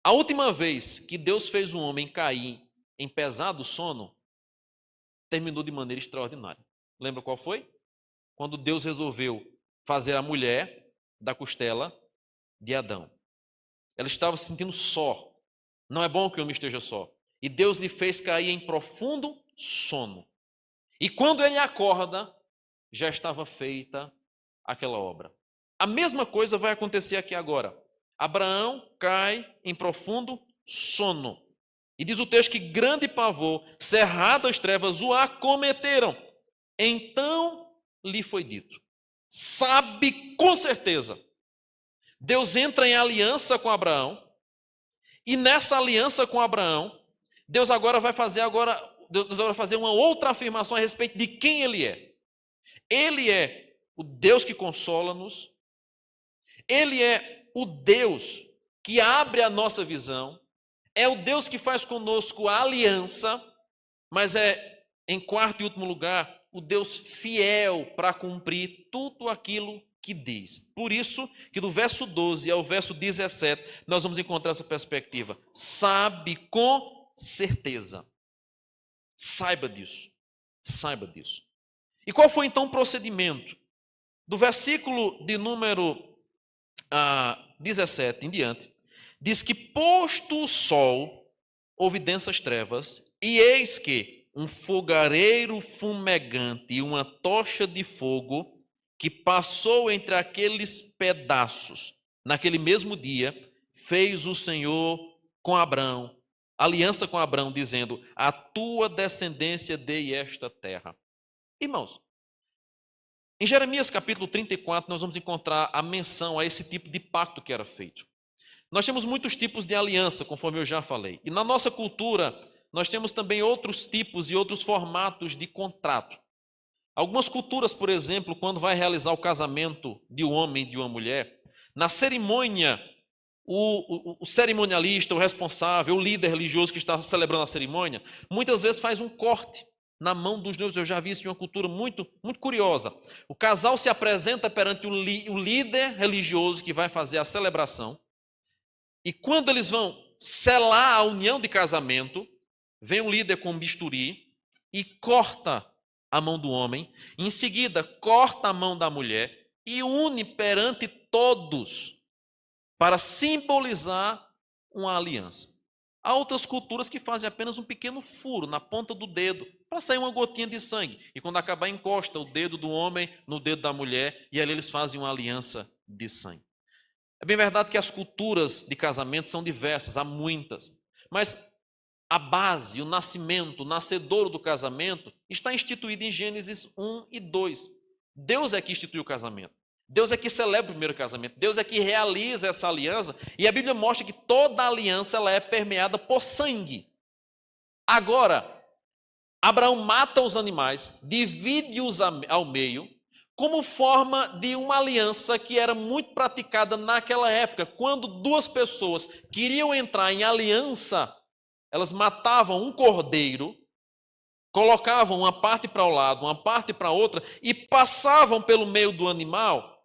A última vez que Deus fez um homem cair em pesado sono, terminou de maneira extraordinária. Lembra qual foi? Quando Deus resolveu fazer a mulher da costela de Adão. Ela estava se sentindo só. Não é bom que o homem esteja só. E Deus lhe fez cair em profundo sono. E quando ele acorda, já estava feita aquela obra. A mesma coisa vai acontecer aqui agora. Abraão cai em profundo sono. E diz o texto que grande pavor, cerradas trevas o acometeram. Então lhe foi dito: sabe com certeza. Deus entra em aliança com Abraão, e nessa aliança com Abraão, Deus agora vai fazer uma outra afirmação a respeito de quem ele é. Ele é o Deus que consola-nos, ele é o Deus que abre a nossa visão, é o Deus que faz conosco a aliança, mas é, em quarto e último lugar, o Deus fiel para cumprir tudo aquilo que diz. Por isso que do verso 12 ao verso 17, nós vamos encontrar essa perspectiva. Sabe com certeza. Saiba disso. Saiba disso. E qual foi então o procedimento? Do versículo de número 17 em diante, diz que posto o sol, houve densas trevas, e eis que um fogareiro fumegante e uma tocha de fogo que passou entre aqueles pedaços, naquele mesmo dia, fez o Senhor com Abrão, aliança com Abrão, dizendo: a tua descendência dei esta terra. Irmãos, em Jeremias capítulo 34, nós vamos encontrar a menção a esse tipo de pacto que era feito. Nós temos muitos tipos de aliança, conforme eu já falei. E na nossa cultura, nós temos também outros tipos e outros formatos de contrato. Algumas culturas, por exemplo, quando vai realizar o casamento de um homem e de uma mulher, na cerimônia, o cerimonialista, o responsável, o líder religioso que está celebrando a cerimônia, muitas vezes faz um corte na mão dos noivos. Eu já vi isso em uma cultura muito, muito curiosa. O casal se apresenta perante o líder religioso que vai fazer a celebração, e quando eles vão selar a união de casamento, vem um líder com um bisturi e corta a mão do homem, em seguida corta a mão da mulher e une perante todos para simbolizar uma aliança. Há outras culturas que fazem apenas um pequeno furo na ponta do dedo para sair uma gotinha de sangue, e quando acabar encosta o dedo do homem no dedo da mulher e ali eles fazem uma aliança de sangue. É bem verdade que as culturas de casamento são diversas, há muitas, mas a base, o nascimento, o nascedouro do casamento está instituído em Gênesis 1 e 2. Deus é que instituiu o casamento. Deus é que celebra o primeiro casamento. Deus é que realiza essa aliança. E a Bíblia mostra que toda aliança ela é permeada por sangue. Agora, Abraão mata os animais, divide-os ao meio, como forma de uma aliança que era muito praticada naquela época. Quando duas pessoas queriam entrar em aliança, elas matavam um cordeiro, colocavam uma parte para o lado, uma parte para a outra, e passavam pelo meio do animal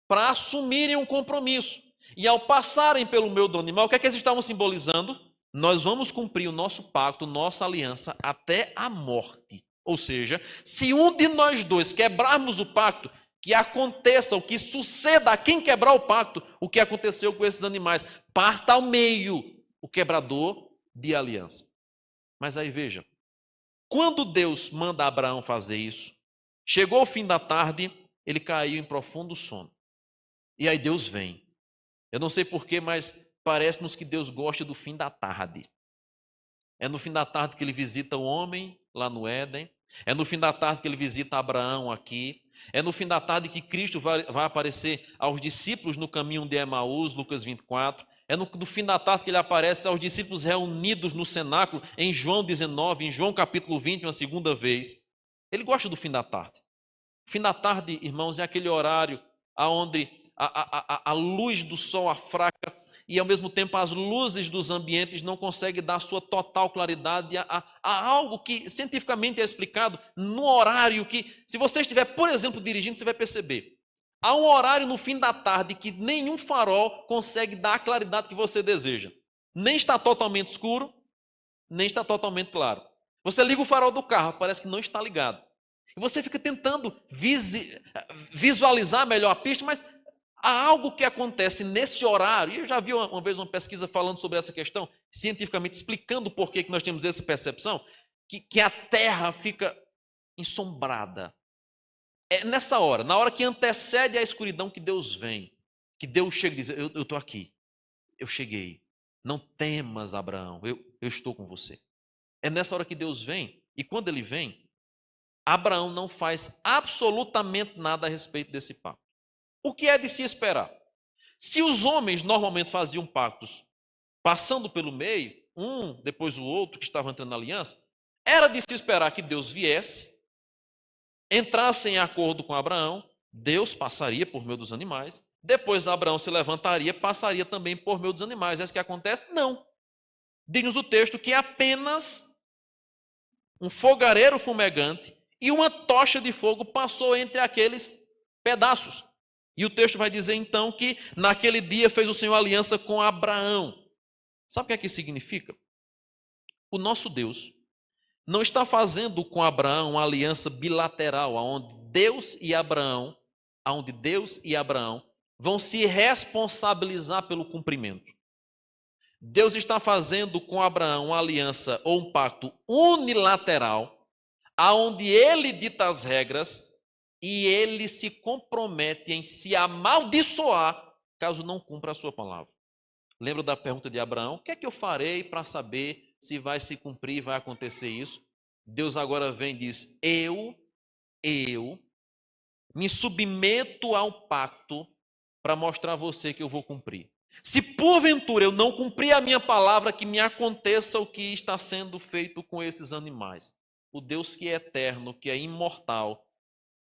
para assumirem um compromisso. E ao passarem pelo meio do animal, o que é que eles estavam simbolizando? nós vamos cumprir o nosso pacto, nossa aliança até a morte. Ou seja, se um de nós dois quebrarmos o pacto, que aconteça, o que suceda a quem quebrar o pacto, o que aconteceu com esses animais, parta ao meio o quebrador de aliança. Mas aí veja, quando Deus manda Abraão fazer isso, chegou o fim da tarde, ele caiu em profundo sono. E aí Deus vem. Eu não sei porquê, mas parece-nos que Deus gosta do fim da tarde. É no fim da tarde que ele visita o homem lá no Éden. É no fim da tarde que ele visita Abraão aqui. É no fim da tarde que Cristo vai aparecer aos discípulos no caminho de Emaús, Lucas 24. É no fim da tarde que ele aparece aos discípulos reunidos no cenáculo, em João 19, em João capítulo 20, uma segunda vez. Ele gosta do fim da tarde. Fim da tarde, irmãos, é aquele horário onde a luz do sol afraca e, ao mesmo tempo, as luzes dos ambientes não conseguem dar sua total claridade a algo que cientificamente é explicado no horário que, se você estiver, por exemplo, dirigindo, você vai perceber. Há um horário no fim da tarde que nenhum farol consegue dar a claridade que você deseja. Nem está totalmente escuro, nem está totalmente claro. Você liga o farol do carro, parece que não está ligado. E você fica tentando visualizar melhor a pista, mas há algo que acontece nesse horário, e eu já vi uma vez uma pesquisa falando sobre essa questão, cientificamente explicando por que nós temos essa percepção, que a Terra fica ensombrada. É nessa hora, na hora que antecede a escuridão, que Deus vem, que Deus chega e diz, eu estou aqui, eu cheguei, não temas, Abraão, eu estou com você. É nessa hora que Deus vem, e quando ele vem, Abraão não faz absolutamente nada a respeito desse pacto. O que é de se esperar? Se os homens normalmente faziam pactos passando pelo meio, um depois o outro que estava entrando na aliança, era de se esperar que Deus viesse, entrasse em acordo com Abraão, Deus passaria por meio dos animais, depois Abraão se levantaria, passaria também por meio dos animais. É isso que acontece? Não. Diz-nos o texto que apenas um fogareiro fumegante e uma tocha de fogo passou entre aqueles pedaços. E o texto vai dizer então que naquele dia fez o Senhor aliança com Abraão. Sabe o que é que significa? O nosso Deus não está fazendo com Abraão uma aliança bilateral, onde Deus e Abraão vão se responsabilizar pelo cumprimento. Deus está fazendo com Abraão uma aliança ou um pacto unilateral, aonde ele dita as regras e ele se compromete em se amaldiçoar caso não cumpra a sua palavra. Lembra da pergunta de Abraão? O que é que eu farei para saber se vai se cumprir, vai acontecer isso? Deus agora vem e diz, eu me submeto ao pacto para mostrar a você que eu vou cumprir. Se porventura eu não cumprir a minha palavra, que me aconteça o que está sendo feito com esses animais. O Deus que é eterno, que é imortal,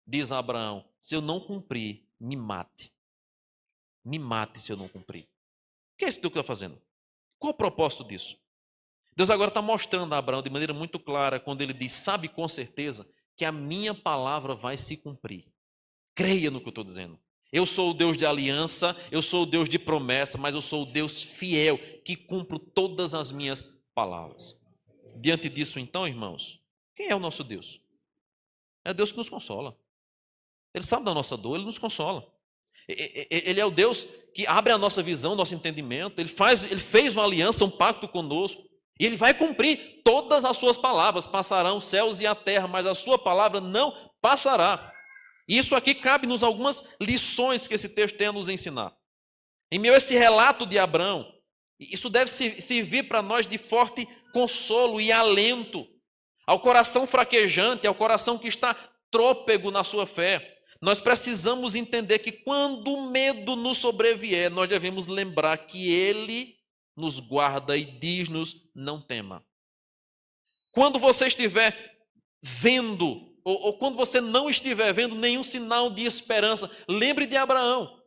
diz a Abraão, se eu não cumprir, me mate. Me mate se eu não cumprir. O que é esse Deus que está fazendo? Qual o propósito disso? Deus agora está mostrando a Abraão de maneira muito clara, quando ele diz, sabe com certeza que a minha palavra vai se cumprir. Creia no que eu estou dizendo. Eu sou o Deus de aliança, eu sou o Deus de promessa, mas eu sou o Deus fiel, que cumpro todas as minhas palavras. Diante disso, então, irmãos, quem é o nosso Deus? É Deus que nos consola. Ele sabe da nossa dor, ele nos consola. Ele é o Deus que abre a nossa visão, nosso entendimento. Ele fez uma aliança, um pacto conosco. E ele vai cumprir todas as suas palavras. Passarão os céus e a terra, mas a sua palavra não passará. Isso aqui cabe-nos algumas lições que esse texto tem a nos ensinar. Em meio a esse relato de Abraão, isso deve servir para nós de forte consolo e alento ao coração fraquejante, ao coração que está trôpego na sua fé. Nós precisamos entender que quando o medo nos sobrevier, nós devemos lembrar que ele nos guarda e diz-nos, não tema. Quando você estiver vendo, ou quando você não estiver vendo nenhum sinal de esperança, lembre de Abraão.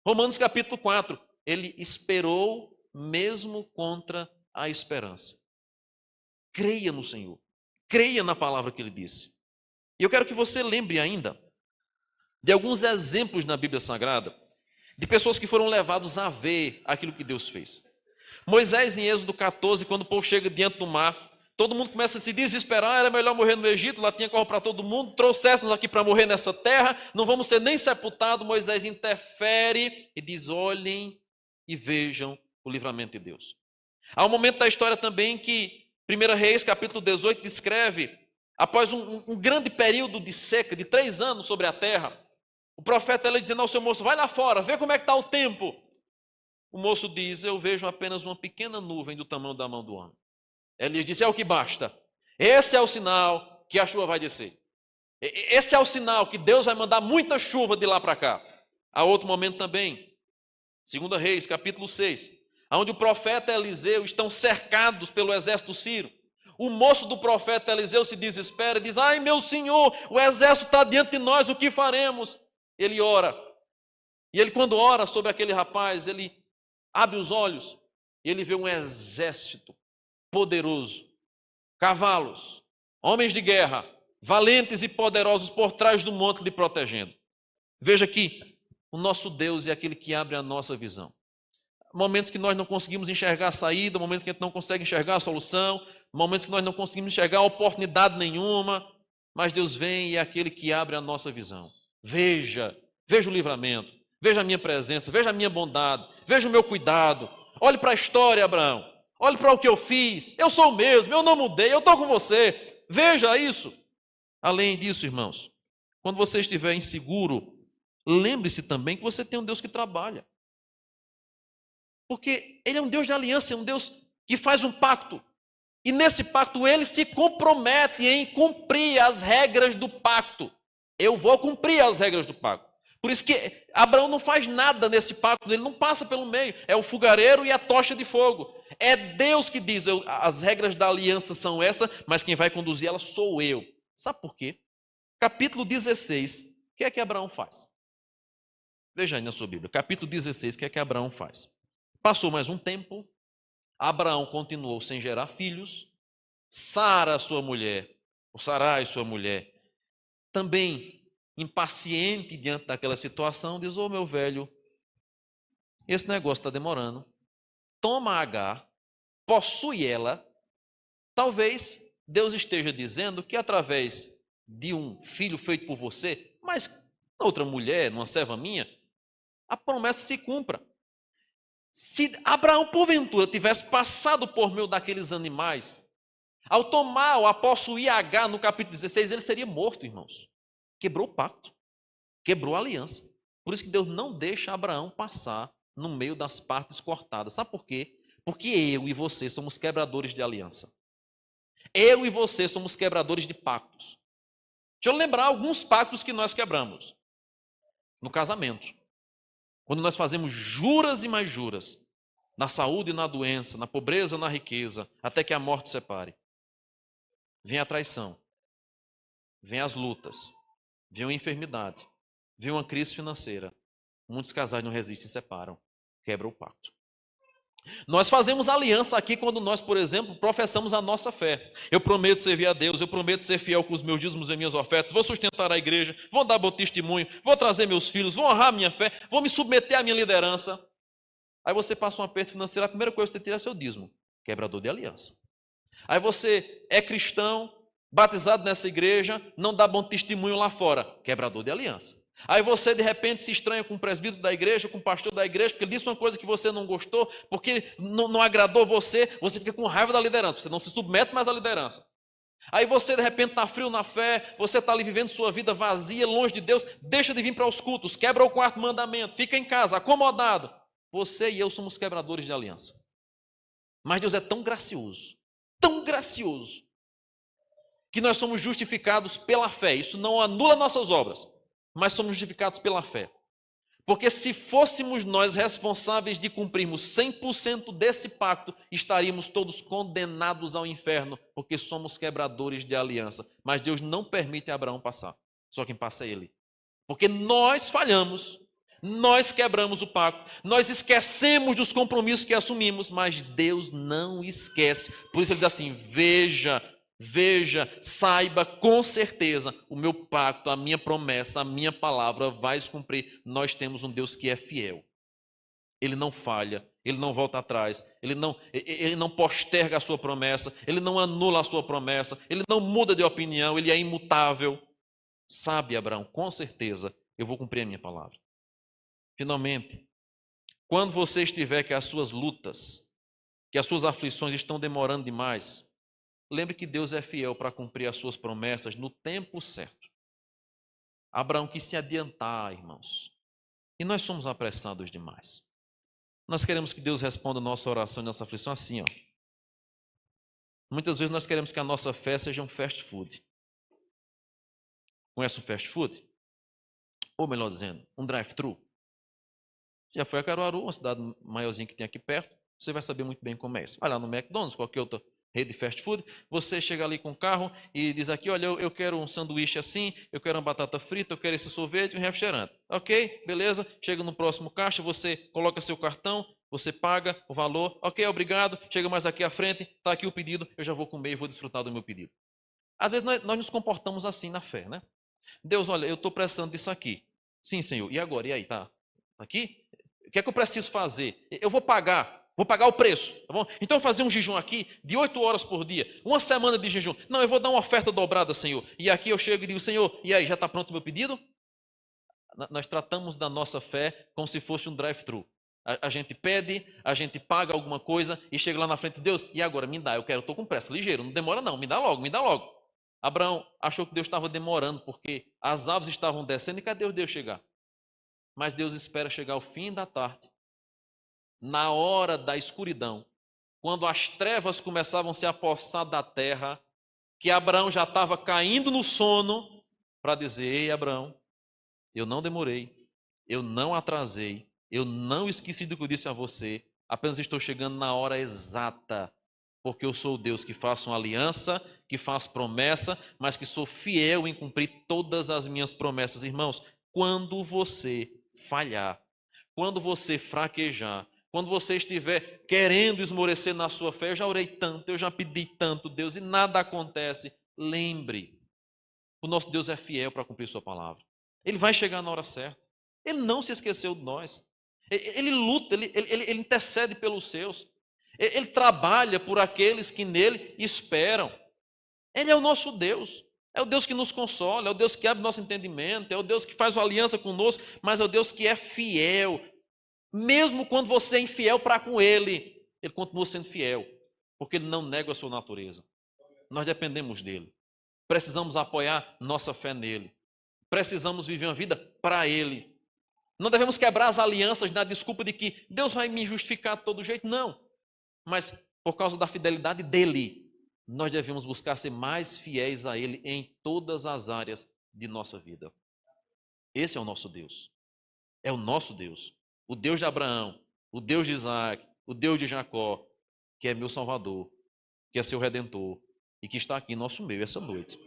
Romanos capítulo 4, ele esperou mesmo contra a esperança. Creia no Senhor, creia na palavra que ele disse. E eu quero que você lembre ainda de alguns exemplos na Bíblia Sagrada, de pessoas que foram levados a ver aquilo que Deus fez. Moisés, em Êxodo 14, quando o povo chega diante do mar, todo mundo começa a se desesperar, era melhor morrer no Egito, lá tinha corpo para todo mundo, trouxéssemos aqui para morrer nessa terra, não vamos ser nem sepultados. Moisés interfere e diz, olhem e vejam o livramento de Deus. Há um momento da história também que 1 Reis, capítulo 18, descreve, após um grande período de seca, de 3 anos sobre a terra, o profeta ele dizendo ao seu moço, vai lá fora, vê como é que está o tempo. O moço diz, eu vejo apenas uma pequena nuvem do tamanho da mão do homem. Ele disse, é o que basta. Esse é o sinal que a chuva vai descer. Esse é o sinal que Deus vai mandar muita chuva de lá para cá. Há outro momento também, 2 Reis, capítulo 6, onde o profeta Eliseu estão cercados pelo exército sírio. O moço do profeta Eliseu se desespera e diz, ai meu senhor, o exército está diante de nós, o que faremos? Ele ora. E ele quando ora sobre aquele rapaz, ele abre os olhos e ele vê um exército poderoso, cavalos, homens de guerra, valentes e poderosos por trás do monte lhe protegendo. Veja aqui, o nosso Deus é aquele que abre a nossa visão. Momentos que nós não conseguimos enxergar a saída, momentos que a gente não consegue enxergar a solução, momentos que nós não conseguimos enxergar oportunidade nenhuma, mas Deus vem e é aquele que abre a nossa visão. Veja o livramento, veja a minha presença, veja a minha bondade, veja o meu cuidado. Olhe para a história, Abraão, olhe para o que eu fiz, eu sou o mesmo, eu não mudei, eu estou com você. Veja isso. Além disso, irmãos, quando você estiver inseguro, lembre-se também que você tem um Deus que trabalha. Porque Ele é um Deus de aliança, é um Deus que faz um pacto. E nesse pacto Ele se compromete em cumprir as regras do pacto. Eu vou cumprir as regras do pacto. Por isso que Abraão não faz nada nesse pacto, ele não passa pelo meio. É o fogareiro e a tocha de fogo. É Deus que diz, as regras da aliança são essas, mas quem vai conduzir elas sou eu. Sabe por quê? Capítulo 16, o que é que Abraão faz? Veja aí na sua Bíblia, capítulo 16, o que é que Abraão faz? Passou mais um tempo, Abraão continuou sem gerar filhos, Sara, sua mulher, ou Sarai, sua mulher, também impaciente diante daquela situação, diz, ô meu velho, esse negócio está demorando, toma Agar, possui ela, talvez Deus esteja dizendo que através de um filho feito por você, mas outra mulher, numa serva minha, a promessa se cumpra. Se Abraão, porventura, tivesse passado por meio daqueles animais, ao tomar ou a possuir Agar no capítulo 16, ele seria morto, irmãos. Quebrou o pacto, quebrou a aliança. Por isso que Deus não deixa Abraão passar no meio das partes cortadas. Sabe por quê? Porque eu e você somos quebradores de aliança. Eu e você somos quebradores de pactos. Deixa eu lembrar alguns pactos que nós quebramos. No casamento. Quando nós fazemos juras e mais juras, na saúde e na doença, na pobreza e na riqueza, até que a morte separe. Vem a traição, vem as lutas, vem a enfermidade, vem uma crise financeira. Muitos casais não resistem e se separam, quebram o pacto. Nós fazemos aliança aqui quando nós, por exemplo, professamos a nossa fé. Eu prometo servir a Deus, eu prometo ser fiel com os meus dízimos e minhas ofertas, vou sustentar a igreja, vou dar bom testemunho, vou trazer meus filhos, vou honrar a minha fé, vou me submeter à minha liderança. Aí você passa um aperto financeiro, a primeira coisa que você tira é seu dízimo, quebrador de aliança. Aí você é cristão, batizado nessa igreja, não dá bom testemunho lá fora, quebrador de aliança. Aí você de repente se estranha com o presbítero da igreja, com o pastor da igreja, porque ele disse uma coisa que você não gostou, porque não agradou você fica com raiva da liderança, você não se submete mais à liderança. Aí você de repente está frio na fé, você está ali vivendo sua vida vazia, longe de Deus, deixa de vir para os cultos, quebra o quarto mandamento, fica em casa, acomodado. Você e eu somos quebradores de aliança. Mas Deus é tão gracioso, que nós somos justificados pela fé. Isso não anula nossas obras, mas somos justificados pela fé. Porque se fôssemos nós responsáveis de cumprirmos 100% desse pacto, estaríamos todos condenados ao inferno, porque somos quebradores de aliança. Mas Deus não permite Abraão passar, só quem passa é ele. Porque nós falhamos, nós quebramos o pacto, nós esquecemos dos compromissos que assumimos, mas Deus não esquece. Por isso ele diz assim, veja, saiba com certeza, o meu pacto, a minha promessa, a minha palavra vai se cumprir. Nós temos um Deus que é fiel. Ele não falha, ele não volta atrás, ele não posterga a sua promessa, ele não anula a sua promessa, ele não muda de opinião, ele é imutável. Sabe, Abraão, com certeza eu vou cumprir a minha palavra. Finalmente, quando você estiver que as suas lutas, que as suas aflições estão demorando demais, lembre que Deus é fiel para cumprir as suas promessas no tempo certo. Abraão quis se adiantar, irmãos, e nós somos apressados demais. Nós queremos que Deus responda a nossa oração e nossa aflição assim, ó. Muitas vezes nós queremos que a nossa fé seja um fast food. Conhece um fast food? Ou melhor dizendo, um drive-thru. Já foi a Caruaru, uma cidade maiorzinha que tem aqui perto, você vai saber muito bem como é isso. Vai lá no McDonald's, qualquer outra rede de fast food, você chega ali com o carro e diz aqui, olha, eu quero um sanduíche assim, eu quero uma batata frita, eu quero esse sorvete e um refrigerante. Ok, beleza, chega no próximo caixa, você coloca seu cartão, você paga o valor, ok, obrigado, chega mais aqui à frente, está aqui o pedido, eu já vou comer e vou desfrutar do meu pedido. Às vezes nós nos comportamos assim na fé, né? Deus, olha, eu estou precisando disso aqui. Sim, Senhor, e agora? E aí, tá aqui? O que é que eu preciso fazer? Eu vou pagar o preço, tá bom? Então eu vou fazer um jejum aqui de 8 horas por dia, uma semana de jejum. Não, eu vou dar uma oferta dobrada, Senhor. E aqui eu chego e digo, Senhor, e aí, já está pronto o meu pedido? Nós tratamos da nossa fé como se fosse um drive-thru. A gente pede, a gente paga alguma coisa e chega lá na frente de Deus, e agora, me dá, eu estou com pressa, ligeiro, não demora não, me dá logo, me dá logo. Abraão achou que Deus estava demorando, porque as aves estavam descendo, e cadê Deus chegar? Mas Deus espera chegar ao fim da tarde, na hora da escuridão, quando as trevas começavam a se apossar da terra, que Abraão já estava caindo no sono, para dizer, ei Abraão, eu não demorei, eu não atrasei, eu não esqueci do que eu disse a você, apenas estou chegando na hora exata, porque eu sou o Deus que faço uma aliança, que faz promessa, mas que sou fiel em cumprir todas as minhas promessas. Irmãos, quando você falhar, quando você fraquejar, quando você estiver querendo esmorecer na sua fé, eu já orei tanto, eu já pedi tanto, Deus, e nada acontece, lembre, o nosso Deus é fiel para cumprir sua palavra. Ele vai chegar na hora certa. Ele não se esqueceu de nós. Ele luta, ele intercede pelos seus. Ele trabalha por aqueles que nele esperam. Ele é o nosso Deus. É o Deus que nos consola, é o Deus que abre nosso entendimento, é o Deus que faz uma aliança conosco, mas é o Deus que é fiel. Mesmo quando você é infiel para com Ele, Ele continua sendo fiel, porque Ele não nega a sua natureza. Nós dependemos dEle. Precisamos apoiar nossa fé nele. Precisamos viver uma vida para Ele. Não devemos quebrar as alianças na desculpa de que Deus vai me justificar de todo jeito, não. Mas por causa da fidelidade dEle, nós devemos buscar ser mais fiéis a Ele em todas as áreas de nossa vida. Esse é o nosso Deus. É o nosso Deus. O Deus de Abraão, o Deus de Isaac, o Deus de Jacó, que é meu Salvador, que é seu Redentor e que está aqui em nosso meio essa noite,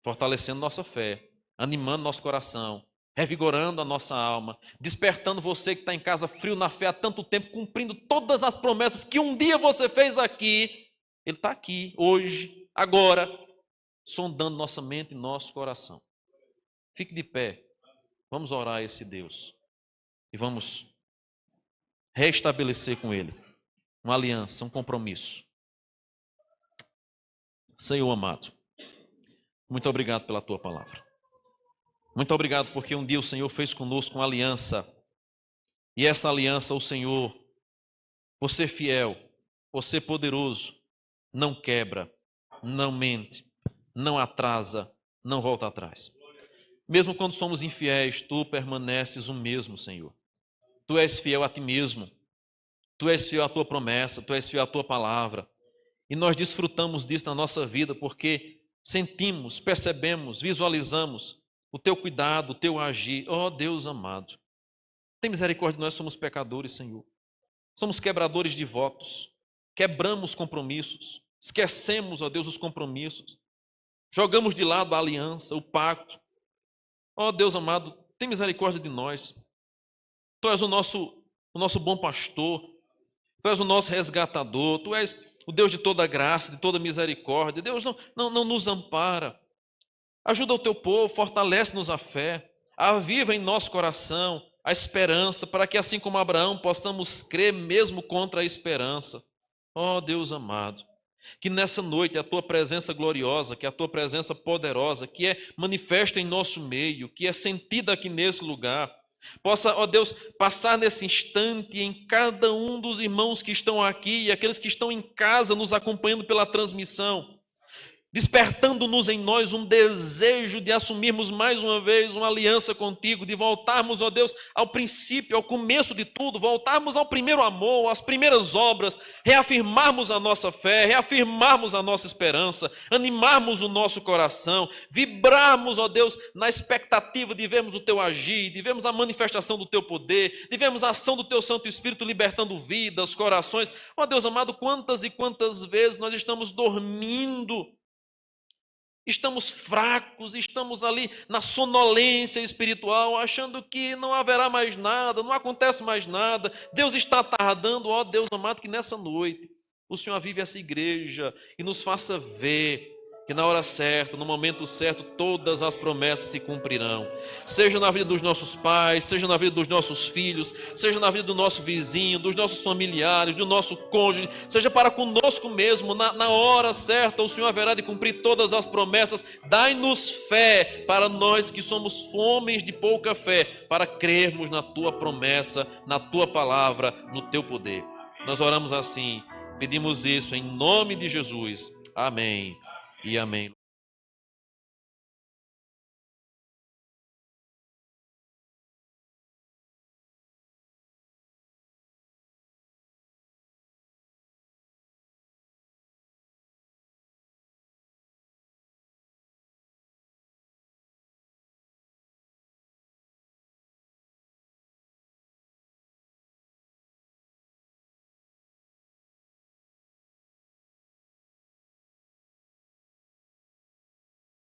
fortalecendo nossa fé, animando nosso coração, revigorando a nossa alma, despertando você que está em casa frio na fé há tanto tempo, cumprindo todas as promessas que um dia você fez aqui. Ele está aqui, hoje, agora, sondando nossa mente e nosso coração. Fique de pé, vamos orar a esse Deus e vamos restabelecer com Ele uma aliança, um compromisso. Senhor amado, muito obrigado pela Tua palavra. Muito obrigado porque um dia o Senhor fez conosco uma aliança. E essa aliança o Senhor, por ser fiel, por ser poderoso, não quebra, não mente, não atrasa, não volta atrás. Mesmo quando somos infiéis, Tu permaneces o mesmo, Senhor. Tu és fiel a Ti mesmo. Tu és fiel à Tua promessa, Tu és fiel à Tua palavra. E nós desfrutamos disso na nossa vida porque sentimos, percebemos, visualizamos o Teu cuidado, o Teu agir. Oh Deus amado, tem misericórdia de nós, somos pecadores, Senhor. Somos quebradores de votos, quebramos compromissos, esquecemos, ó Deus, os compromissos. Jogamos de lado a aliança, o pacto. Oh Deus amado, tem misericórdia de nós. Tu és o nosso bom pastor, Tu és o nosso resgatador, Tu és o Deus de toda graça, de toda misericórdia. Deus não nos ampara. Ajuda o Teu povo, fortalece-nos a fé, aviva em nosso coração a esperança, para que assim como Abraão possamos crer mesmo contra a esperança. Ó Deus amado, que nessa noite a tua presença gloriosa, que a tua presença poderosa, que é manifesta em nosso meio, que é sentida aqui nesse lugar, possa, ó Deus, passar nesse instante em cada um dos irmãos que estão aqui e aqueles que estão em casa nos acompanhando pela transmissão, despertando-nos em nós um desejo de assumirmos mais uma vez uma aliança contigo, de voltarmos, ó Deus, ao princípio, ao começo de tudo, voltarmos ao primeiro amor, às primeiras obras, reafirmarmos a nossa fé, reafirmarmos a nossa esperança, animarmos o nosso coração, vibrarmos, ó Deus, na expectativa de vermos o teu agir, de vermos a manifestação do teu poder, de vermos a ação do teu Santo Espírito libertando vidas, corações. Ó Deus amado, quantas e quantas vezes nós estamos dormindo, estamos fracos, estamos ali na sonolência espiritual, achando que não haverá mais nada, não acontece mais nada, Deus está tardando. Ó Deus amado, que nessa noite o Senhor avive essa igreja e nos faça ver que na hora certa, no momento certo, todas as promessas se cumprirão. Seja na vida dos nossos pais, seja na vida dos nossos filhos, seja na vida do nosso vizinho, dos nossos familiares, do nosso cônjuge, seja para conosco mesmo, na hora certa, o Senhor haverá de cumprir todas as promessas. Dai-nos fé para nós que somos homens de pouca fé, para crermos na Tua promessa, na Tua palavra, no Teu poder. Nós oramos assim, pedimos isso em nome de Jesus. Amém e amém.